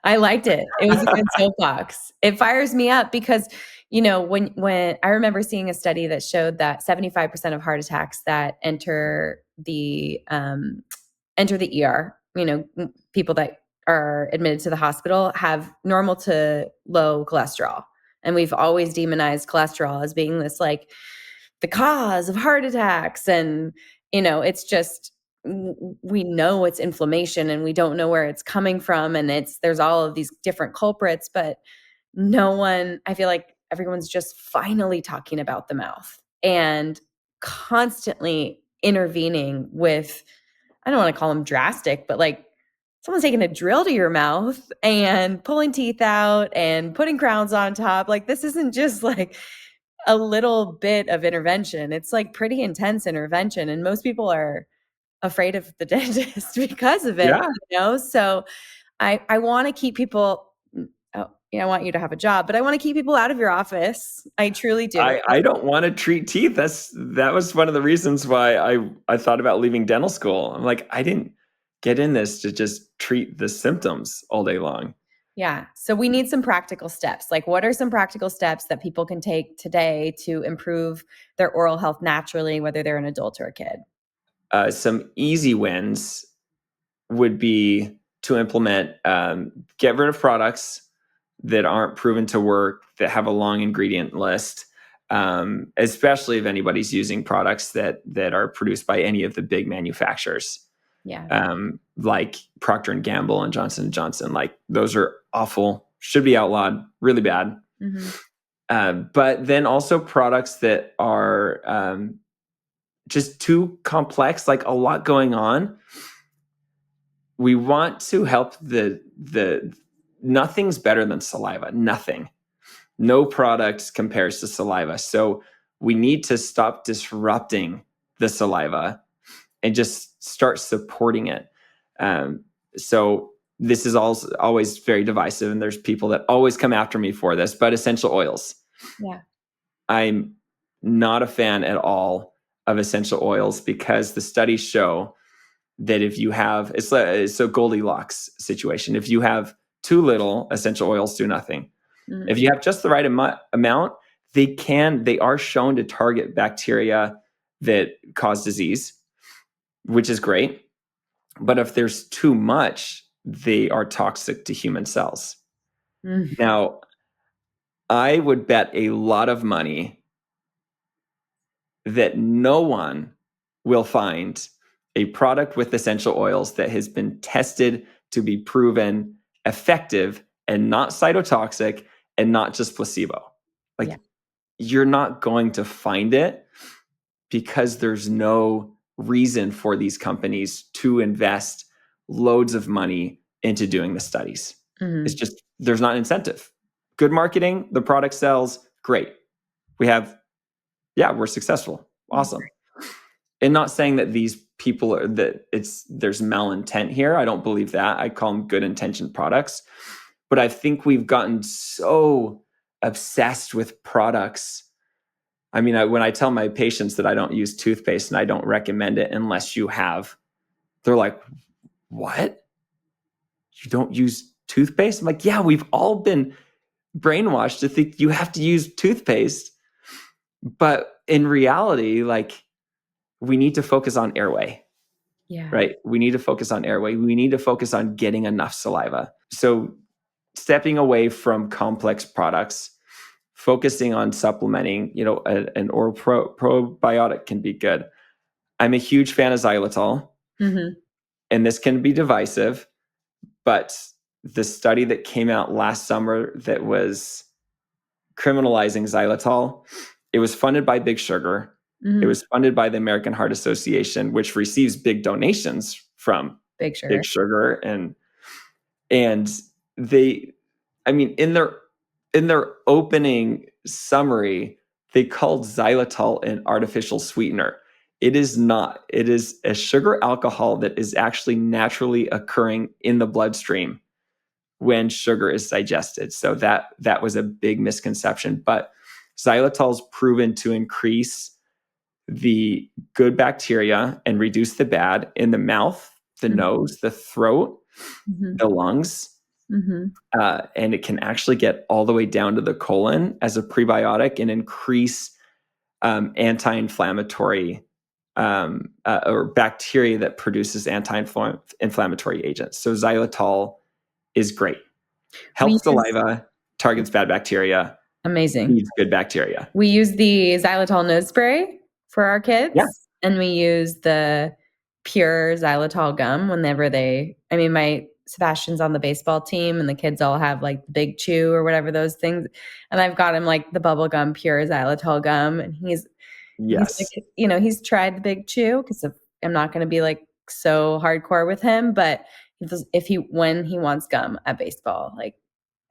I liked it. It was a good soapbox. It fires me up because, when I remember seeing a study that showed that 75% of heart attacks that enter the ER, people that are admitted to the hospital have normal to low cholesterol. And we've always demonized cholesterol as being this like the cause of heart attacks. And, it's just, we know it's inflammation and we don't know where it's coming from. And there's all of these different culprits, but I feel like everyone's just finally talking about the mouth and constantly intervening with, I don't want to call them drastic, but like someone's taking a drill to your mouth and pulling teeth out and putting crowns on top. Like, this isn't just like a little bit of intervention. It's like pretty intense intervention. And most people are afraid of the dentist because of it, Yeah. So I want to keep people, I want you to have a job, but I want to keep people out of your office. I truly do. I don't want to treat teeth. That was one of the reasons why I thought about leaving dental school. I'm like, I didn't get in this to just treat the symptoms all day long. Yeah. So we need some practical steps. Like, what are some practical steps that people can take today to improve their oral health naturally, whether they're an adult or a kid? Some easy wins would be to implement, get rid of products that aren't proven to work, that have a long ingredient list, especially if anybody's using products that are produced by any of the big manufacturers. Yeah. Like Procter and Gamble and Johnson and Johnson. Like, those are awful, should be outlawed, really bad. Mm-hmm. But then also products that are just too complex, like a lot going on. We want to help the nothing's better than saliva. Nothing. No product compares to saliva. So we need to stop disrupting the saliva and just start supporting it. So this is always very divisive, and there's people that always come after me for this, but essential oils. Yeah. I'm not a fan at all of essential oils because the studies show that if you have, it's a Goldilocks situation. If you have too little, essential oils do nothing. Mm-hmm. If you have just the right amount, they are shown to target bacteria that cause disease, which is great. But if there's too much, they are toxic to human cells. Mm-hmm. Now, I would bet a lot of money that no one will find a product with essential oils that has been tested to be proven effective and not cytotoxic and not just placebo. Like, you're not going to find it because there's no reason for these companies to invest loads of money into doing the studies. Mm-hmm. It's just, there's not incentive. Good marketing, the product sells, great. We're successful. Awesome. And not saying that these people there's malintent here. I don't believe that. I call them good intentioned products. But I think we've gotten so obsessed with products. I mean, when I tell my patients that I don't use toothpaste and I don't recommend it unless you have, they're like, what? You don't use toothpaste? I'm like, yeah, we've all been brainwashed to think you have to use toothpaste. But in reality, like, we need to focus on airway. Yeah. Right? We need to focus on airway. We need to focus on getting enough saliva. So stepping away from complex products, focusing on supplementing, an oral probiotic can be good. I'm a huge fan of xylitol, and this can be divisive, but the study that came out last summer that was criminalizing xylitol, it was funded by Big Sugar. Mm-hmm. It was funded by the American Heart Association, which receives big donations from Big Sugar. And they, I mean, in their opening summary, they called xylitol an artificial sweetener. It is not. It is a sugar alcohol that is actually naturally occurring in the bloodstream when sugar is digested. So that was a big misconception. But xylitol is proven to increase the good bacteria and reduce the bad in the mouth, the nose, the throat, the lungs. And it can actually get all the way down to the colon as a prebiotic and increase anti-inflammatory or bacteria that produces anti-inflammatory agents. So xylitol is great. Helps saliva, targets bad bacteria. Amazing. Needs good bacteria. We use the xylitol nose spray for our kids. Yeah. And we use the pure xylitol gum whenever my Sebastian's on the baseball team and the kids all have like the Big Chew or whatever those things. And I've got him like the bubble gum, pure xylitol gum. And he's tried the Big Chew because I'm not going to be like so hardcore with him, but when he wants gum at baseball, like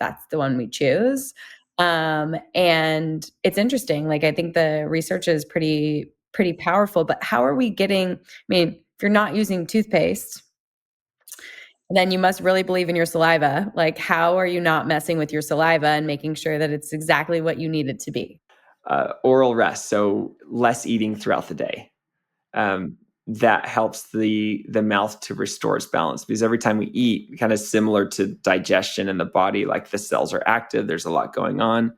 that's the one we choose. And it's interesting. Like I think the research is pretty powerful, but how are we getting, I mean, if you're not using toothpaste, then you must really believe in your saliva. Like how are you not messing with your saliva and making sure that it's exactly what you need it to be? Oral rest, so less eating throughout the day. That helps the mouth to restore its balance, because every time we eat, kind of similar to digestion in the body, like the cells are active, there's a lot going on.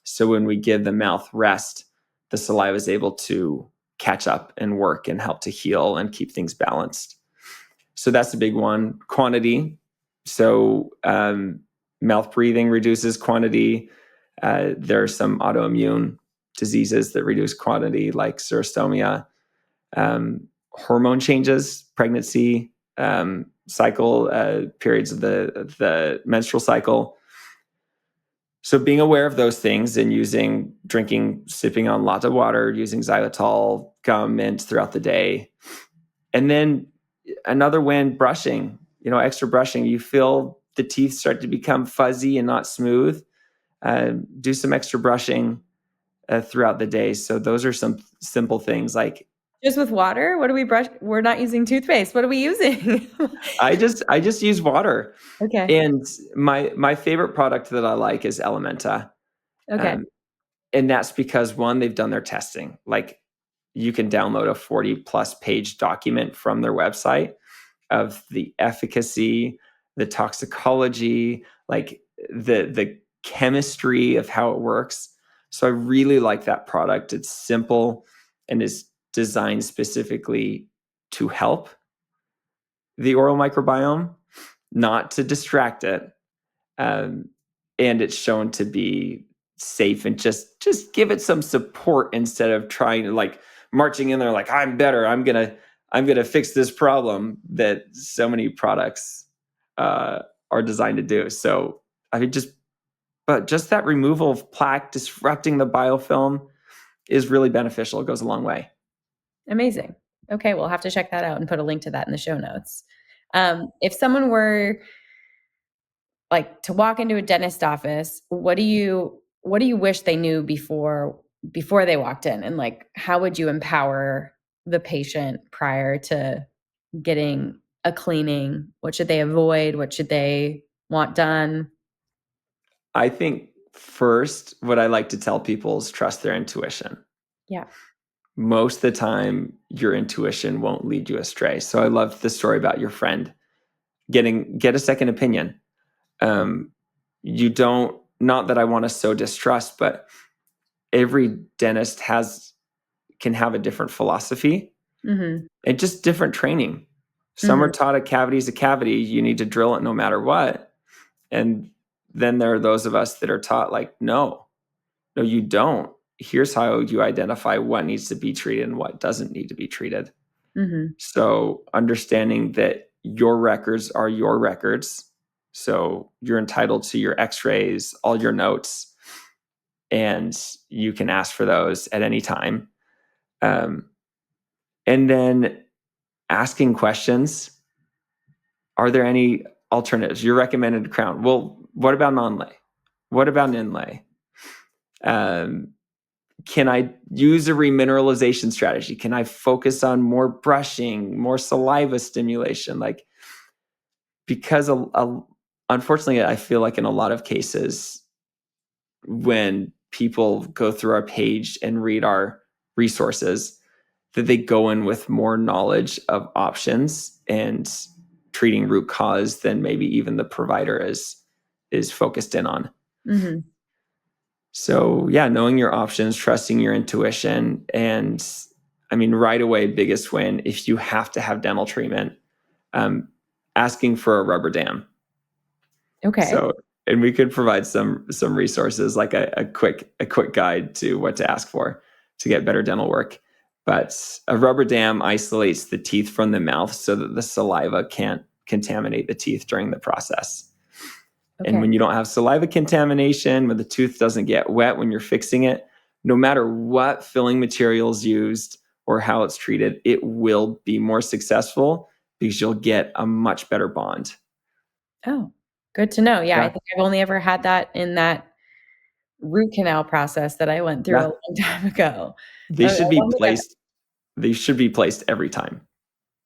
So when we give the mouth rest, the saliva is able to catch up and work and help to heal and keep things balanced. So that's the big one. Quantity. So mouth breathing reduces quantity. There are some autoimmune diseases that reduce quantity, like xerostomia. Hormone changes, pregnancy, cycle, periods of the menstrual cycle. So being aware of those things and sipping on lots of water, using xylitol, gum, mint throughout the day. And then another win, brushing, extra brushing. You feel the teeth start to become fuzzy and not smooth. Do some extra brushing throughout the day. So those are some simple things like. Just with water? What do we brush? We're not using toothpaste. What are we using? I just use water. Okay. And my favorite product that I like is Elementa. Okay. And that's because, one, they've done their testing. Like you can download a 40+ page document from their website of the efficacy, the toxicology, like the chemistry of how it works. So I really like that product. It's simple and is designed specifically to help the oral microbiome, not to distract it. And it's shown to be safe, and just give it some support instead of trying to like marching in there like I'm better. I'm gonna fix this problem that so many products are designed to do. So I mean, just that removal of plaque, disrupting the biofilm, is really beneficial. It goes a long way. Amazing. Okay, we'll have to check that out and put a link to that in the show notes. If someone were like to walk into a dentist office, what do you wish they knew before they walked in? And like, how would you empower the patient prior to getting a cleaning? What should they avoid? What should they want done? I think first, what I like to tell people is trust their intuition. Yeah. Most of the time, your intuition won't lead you astray. So I love the story about your friend get a second opinion. You don't, not that I want to sow distrust, but every dentist can have a different philosophy and just different training. Some are taught a cavity is a cavity. You need to drill it no matter what. And then there are those of us that are taught like, no, you don't. Here's how you identify what needs to be treated and what doesn't need to be treated. So understanding that your records are your records. So you're entitled to your x-rays, all your notes, and you can ask for those at any time. And then asking questions. Are there any alternatives? You're recommended crown. Well, what about non-lay? What about an inlay? Can I use a remineralization strategy? Can I focus on more brushing, more saliva stimulation? Like, because unfortunately, I feel like in a lot of cases, when people go through our page and read our resources, that they go in with more knowledge of options and treating root cause than maybe even the provider is focused in on. So yeah, knowing your options, trusting your intuition, and I mean, right away, biggest win, if you have to have dental treatment, asking for a rubber dam. Okay. So, and we could provide some resources, like a quick guide to what to ask for to get better dental work. But a rubber dam isolates the teeth from the mouth so that the saliva can't contaminate the teeth during the process. Okay. And when you don't have saliva contamination, when the tooth doesn't get wet when you're fixing it, no matter what filling material is used, or how it's treated, it will be more successful because you'll get a much better bond. Oh, good to know. Yeah, I Yeah. think I've only ever had that in that root canal process that I went through a Yeah. long time ago. They I should be wonder that. placed. They should be placed every time.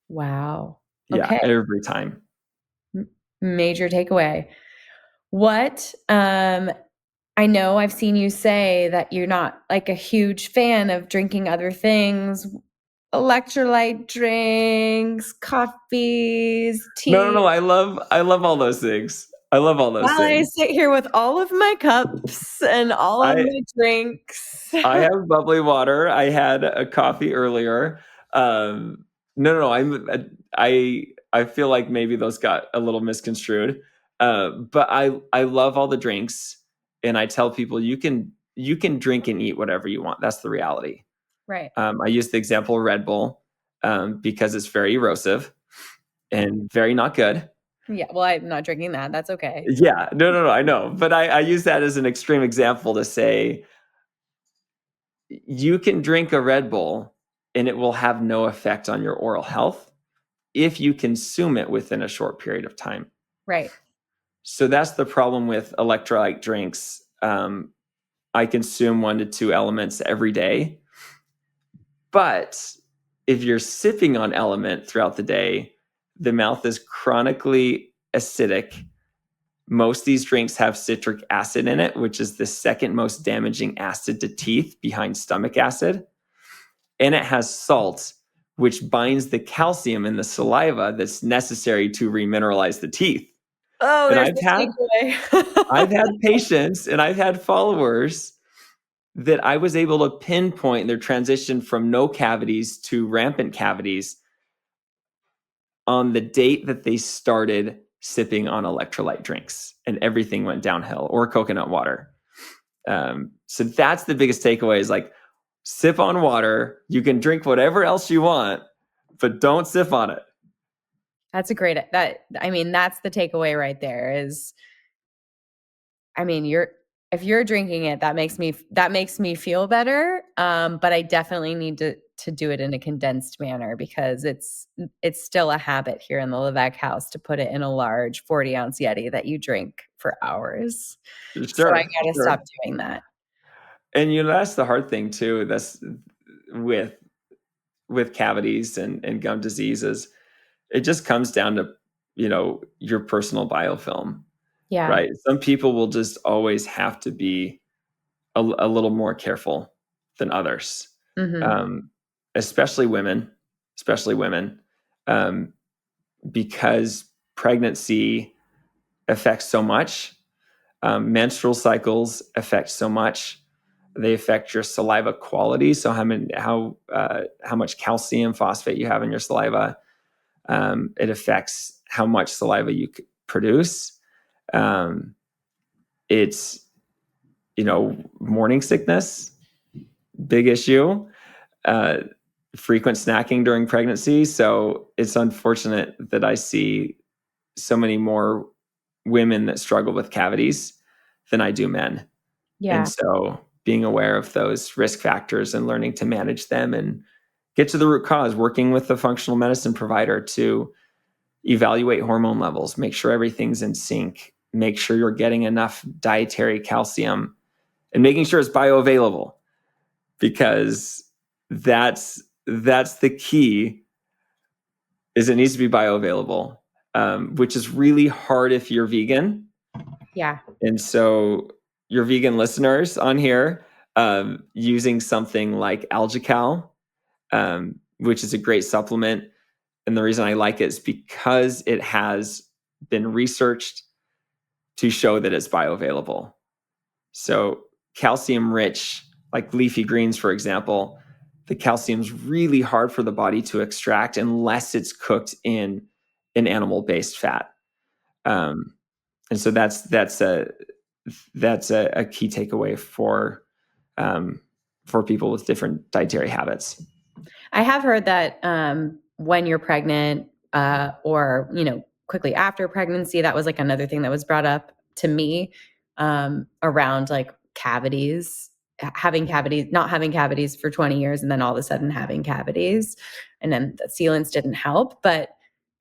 Wow. Yeah, Okay. every time. Major takeaway. What, I know I've seen you say that you're not like a huge fan of drinking other things, electrolyte drinks, coffees, No, tea. I love all those things. I love all those While I things. sit here with all of my cups and all of I my drinks. I have bubbly water. I had a coffee earlier. No, I feel like maybe those got a little misconstrued. But I love all the drinks, and I tell people you can drink and eat whatever you want. That's the reality. Right. I use the example of Red Bull because it's very erosive and very not good. Yeah, well, I'm not drinking that. That's okay. Yeah, no, I know. But I use that as an extreme example to say you can drink a Red Bull and it will have no effect on your oral health if you consume it within a short period of time. Right. So that's the problem with electrolyte drinks. I consume 1 to 2 elements every day. But if you're sipping on element throughout the day, the mouth is chronically acidic. Most of these drinks have citric acid in it, which is the second most damaging acid to teeth behind stomach acid. And it has salt, which binds the calcium in the saliva that's necessary to remineralize the teeth. Oh, And there's the I've takeaway. had patients and I've had followers that I was able to pinpoint their transition from no cavities to rampant cavities on the date that they started sipping on electrolyte drinks, and everything went downhill, or coconut water. So that's the biggest takeaway is like, sip on water. You can drink whatever else you want, but don't sip on it. That's a great that's the takeaway right there is, if you're drinking it, that makes me feel better. But I definitely need to do it in a condensed manner because it's still a habit here in the Levesque house to put it in a large 40-ounce Yeti that you drink for hours. So I gotta Sure. stop doing that. And that's the hard thing too. That's with cavities and gum diseases. It just comes down to your personal biofilm, Yeah. right? Some people will just always have to be a little more careful than others, Mhm. especially women, um, because pregnancy affects so much. Menstrual cycles affect so much. They affect your saliva quality. So how much calcium phosphate you have in your saliva. It affects how much saliva you produce. It's morning sickness, big issue. Frequent snacking during pregnancy. So it's unfortunate that I see so many more women that struggle with cavities than I do men. Yeah. And so being aware of those risk factors and learning to manage them and get to the root cause, working with the functional medicine provider to evaluate hormone levels, make sure everything's in sync, make sure you're getting enough dietary calcium, and making sure it's bioavailable, because that's the key. Is it needs to be bioavailable, which is really hard if you're vegan. Yeah. And so your vegan listeners on here, using something like Algacal, which is a great supplement. And the reason I like it is because it has been researched to show that it's bioavailable. So calcium rich, like leafy greens, for example, the calcium's really hard for the body to extract unless it's cooked in an animal-based fat. And so that's a key takeaway for people with different dietary habits. I have heard that when you're pregnant or, quickly after pregnancy, that was like another thing that was brought up to me around like cavities. having cavities, not having cavities for 20 years, and then all of a sudden having cavities. And then the sealants didn't help. But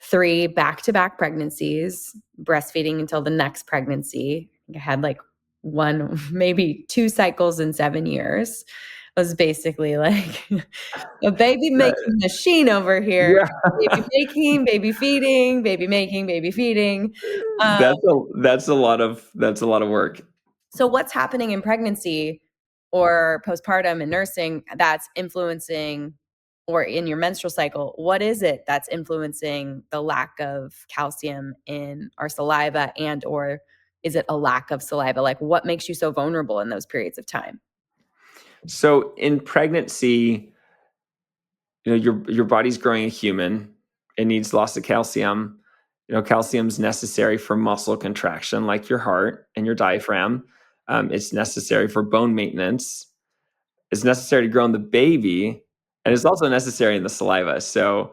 3 back-to-back pregnancies, breastfeeding until the next pregnancy. I had like 1, maybe 2 cycles in 7 years. It was basically like a baby making machine over here. Yeah. Baby making, baby feeding, baby making, baby feeding. That's a lot of work. So what's happening in pregnancy or postpartum and nursing that's influencing, or in your menstrual cycle, what is it that's influencing the lack of calcium in our saliva, and or is it a lack of saliva? Like, what makes you so vulnerable in those periods of time? So in pregnancy, your body's growing a human. It needs lots of calcium. Calcium's necessary for muscle contraction, like your heart and your diaphragm. It's necessary for bone maintenance. It's necessary to grow in the baby, and it's also necessary in the saliva. So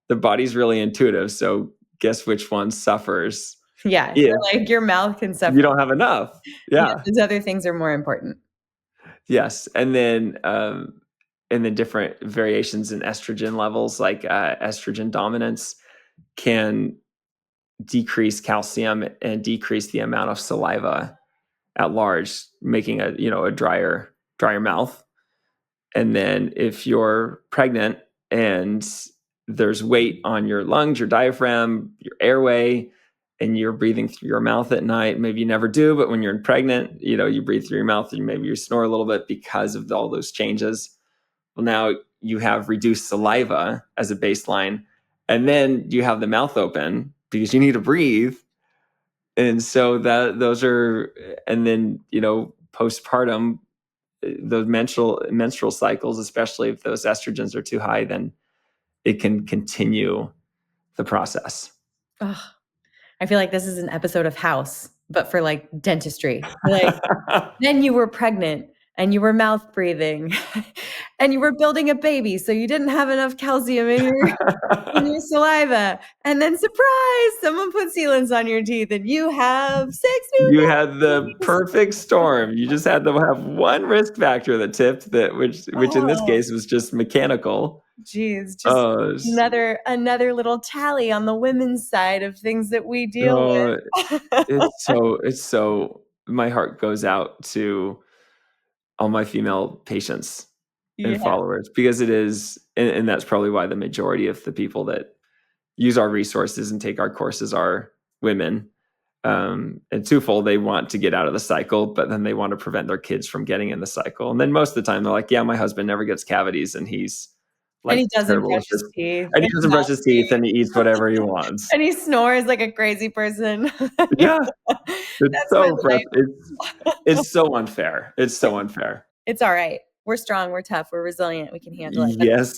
the body's really intuitive. So guess which one suffers Yeah. if So like your mouth can suffer. you don't have enough? Yeah. Yeah. Those other things are more important. Yes. And then different variations in estrogen levels, like estrogen dominance, can decrease calcium and decrease the amount of saliva at large, making a drier mouth. And then if you're pregnant and there's weight on your lungs, your diaphragm, your airway, and you're breathing through your mouth at night, maybe you never do, but when you're pregnant, you breathe through your mouth and maybe you snore a little bit because of all those changes. Well, now you have reduced saliva as a baseline, and then you have the mouth open because you need to breathe. And so and then, postpartum, those menstrual cycles, especially if those estrogens are too high, then it can continue the process. Ugh. I feel like this is an episode of House, but for like dentistry. Like, then you were pregnant and you were mouth breathing and you were building a baby, so you didn't have enough calcium in your saliva. And then surprise, someone put sealants on your teeth and you have 6 new You had the babies. perfect storm. You just had to have one risk factor that tipped, which in this case was just mechanical. Geez, just another little tally on the women's side of things that we deal with. It's so my heart goes out to all my female patients and followers, because it is, and that's probably why the majority of the people that use our resources and take our courses are women. And twofold, they want to get out of the cycle, but then they want to prevent their kids from getting in the cycle. And then most of the time they're like, yeah, my husband never gets cavities and he's like, and he doesn't terrible. brush his teeth. And he doesn't brush his teeth and he eats whatever he wants. And he snores like a crazy person. Yeah. It's so unfair. It's so unfair. It's all right. We're strong. We're tough. We're resilient. We can handle it. Yes,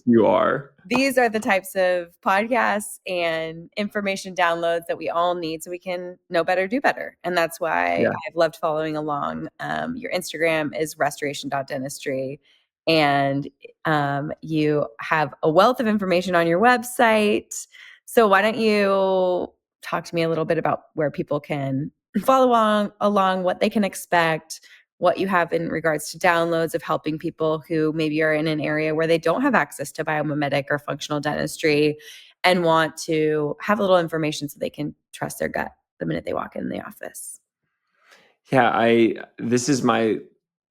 you are. These are the types of podcasts and information downloads that we all need so we can know better, do better. And that's why I've loved following along. Your Instagram is restoration.dentistry. And you have a wealth of information on your website. So why don't you talk to me a little bit about where people can follow along, what they can expect, what you have in regards to downloads of helping people who maybe are in an area where they don't have access to biomimetic or functional dentistry and want to have a little information so they can trust their gut the minute they walk in the office. Yeah, this is my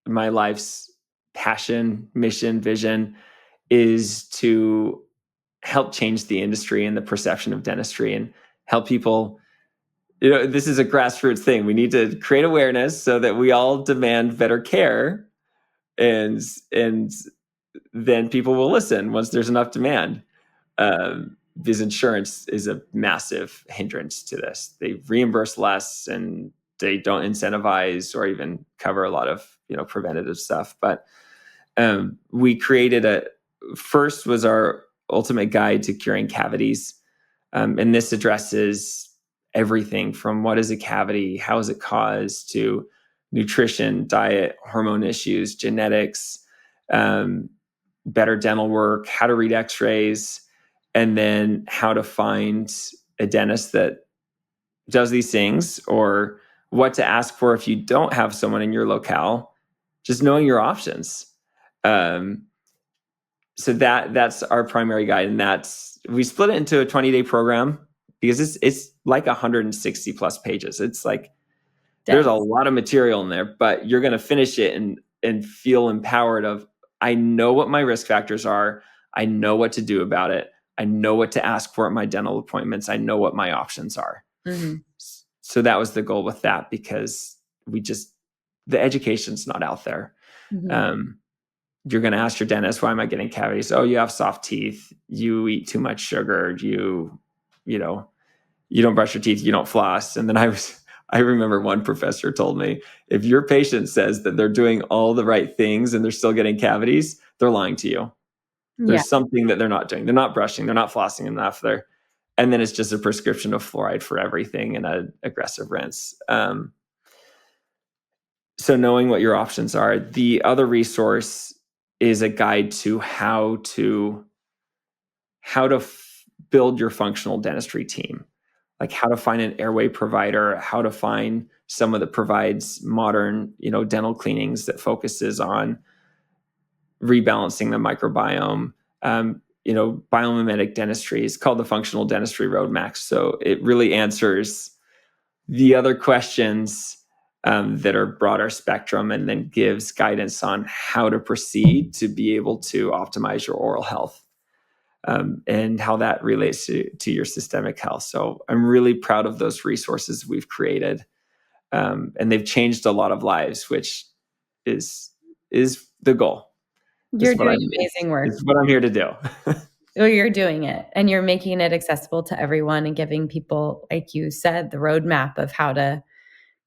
life's passion, mission, vision, is to help change the industry and the perception of dentistry and help people. This is a grassroots thing. We need to create awareness so that we all demand better care, and then people will listen once there's enough demand. Because insurance is a massive hindrance to this. They reimburse less and they don't incentivize or even cover a lot of preventative stuff. But we created first was our ultimate guide to curing cavities, and this addresses everything from what is a cavity, how is it caused, to nutrition, diet, hormone issues, genetics, better dental work, how to read x-rays, and then how to find a dentist that does these things, or what to ask for if you don't have someone in your locale, just knowing your options. So that's our primary guide, and we split it into a 20-day program because it's like 160 plus pages. It's like there's a lot of material in there, but you're going to finish it and feel empowered of, I know what my risk factors are. I know what to do about it. I know what to ask for at my dental appointments. I know what my options are. Mm-hmm. So that was the goal with that, because the education's not out there. Mm-hmm. You're going to ask your dentist, why am I getting cavities? Oh, you have soft teeth. You eat too much sugar. You don't brush your teeth. You don't floss. And then I remember one professor told me, if your patient says that they're doing all the right things and they're still getting cavities, they're lying to you. There's something that they're not doing. They're not brushing. They're not flossing enough. And then it's just a prescription of fluoride for everything and an aggressive rinse. So knowing what your options are. The other resource is a guide to how to build your functional dentistry team, like how to find an airway provider, how to find someone that provides modern, dental cleanings that focuses on rebalancing the microbiome. Biomimetic dentistry is called the Functional Dentistry Roadmap. So it really answers the other questions that are broader spectrum, and then gives guidance on how to proceed to be able to optimize your oral health, and how that relates to your systemic health. So I'm really proud of those resources we've created, and they've changed a lot of lives, which is the goal. You're doing amazing work. It's what I'm here to do. Well, you're doing it, and you're making it accessible to everyone and giving people, like you said, the roadmap of how to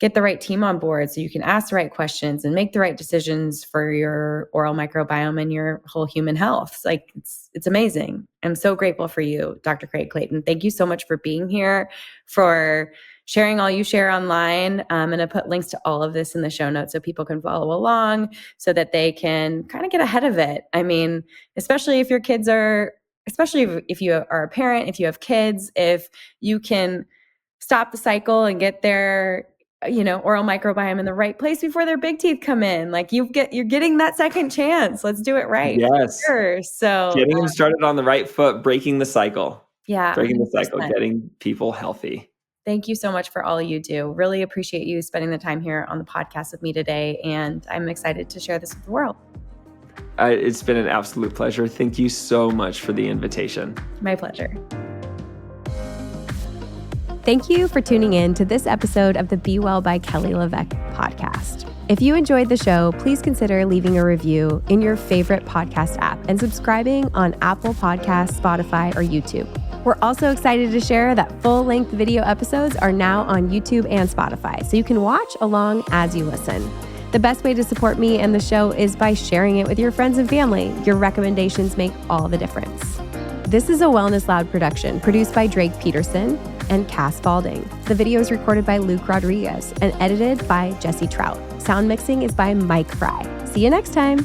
get the right team on board so you can ask the right questions and make the right decisions for your oral microbiome and your whole human health. It's amazing. I'm so grateful for you, Dr. Craig Clayton. Thank you so much for being here, for sharing all you share online. I'm going to put links to all of this in the show notes so people can follow along, so that they can kind of get ahead of it. I mean, especially if if you are a parent, if you have kids, if you can stop the cycle and get their oral microbiome in the right place before their big teeth come in. Like you're getting that second chance. Let's do it right. Yes. Sure. So getting them started on the right foot, breaking the cycle. Yeah. Breaking 100%. The cycle, getting people healthy. Thank you so much for all you do. Really appreciate you spending the time here on the podcast with me today. And I'm excited to share this with the world. It's been an absolute pleasure. Thank you so much for the invitation. My pleasure. Thank you for tuning in to this episode of the Be Well by Kelly LeVeque podcast. If you enjoyed the show, please consider leaving a review in your favorite podcast app and subscribing on Apple Podcasts, Spotify, or YouTube. We're also excited to share that full-length video episodes are now on YouTube and Spotify, so you can watch along as you listen. The best way to support me and the show is by sharing it with your friends and family. Your recommendations make all the difference. This is a Wellness Loud production produced by Drake Peterson and Cass Balding. The video is recorded by Luke Rodriguez and edited by Jesse Trout. Sound mixing is by Mike Fry. See you next time.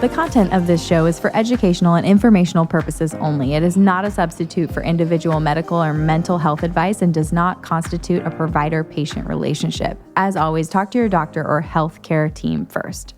The content of this show is for educational and informational purposes only. It is not a substitute for individual medical or mental health advice and does not constitute a provider-patient relationship. As always, talk to your doctor or healthcare team first.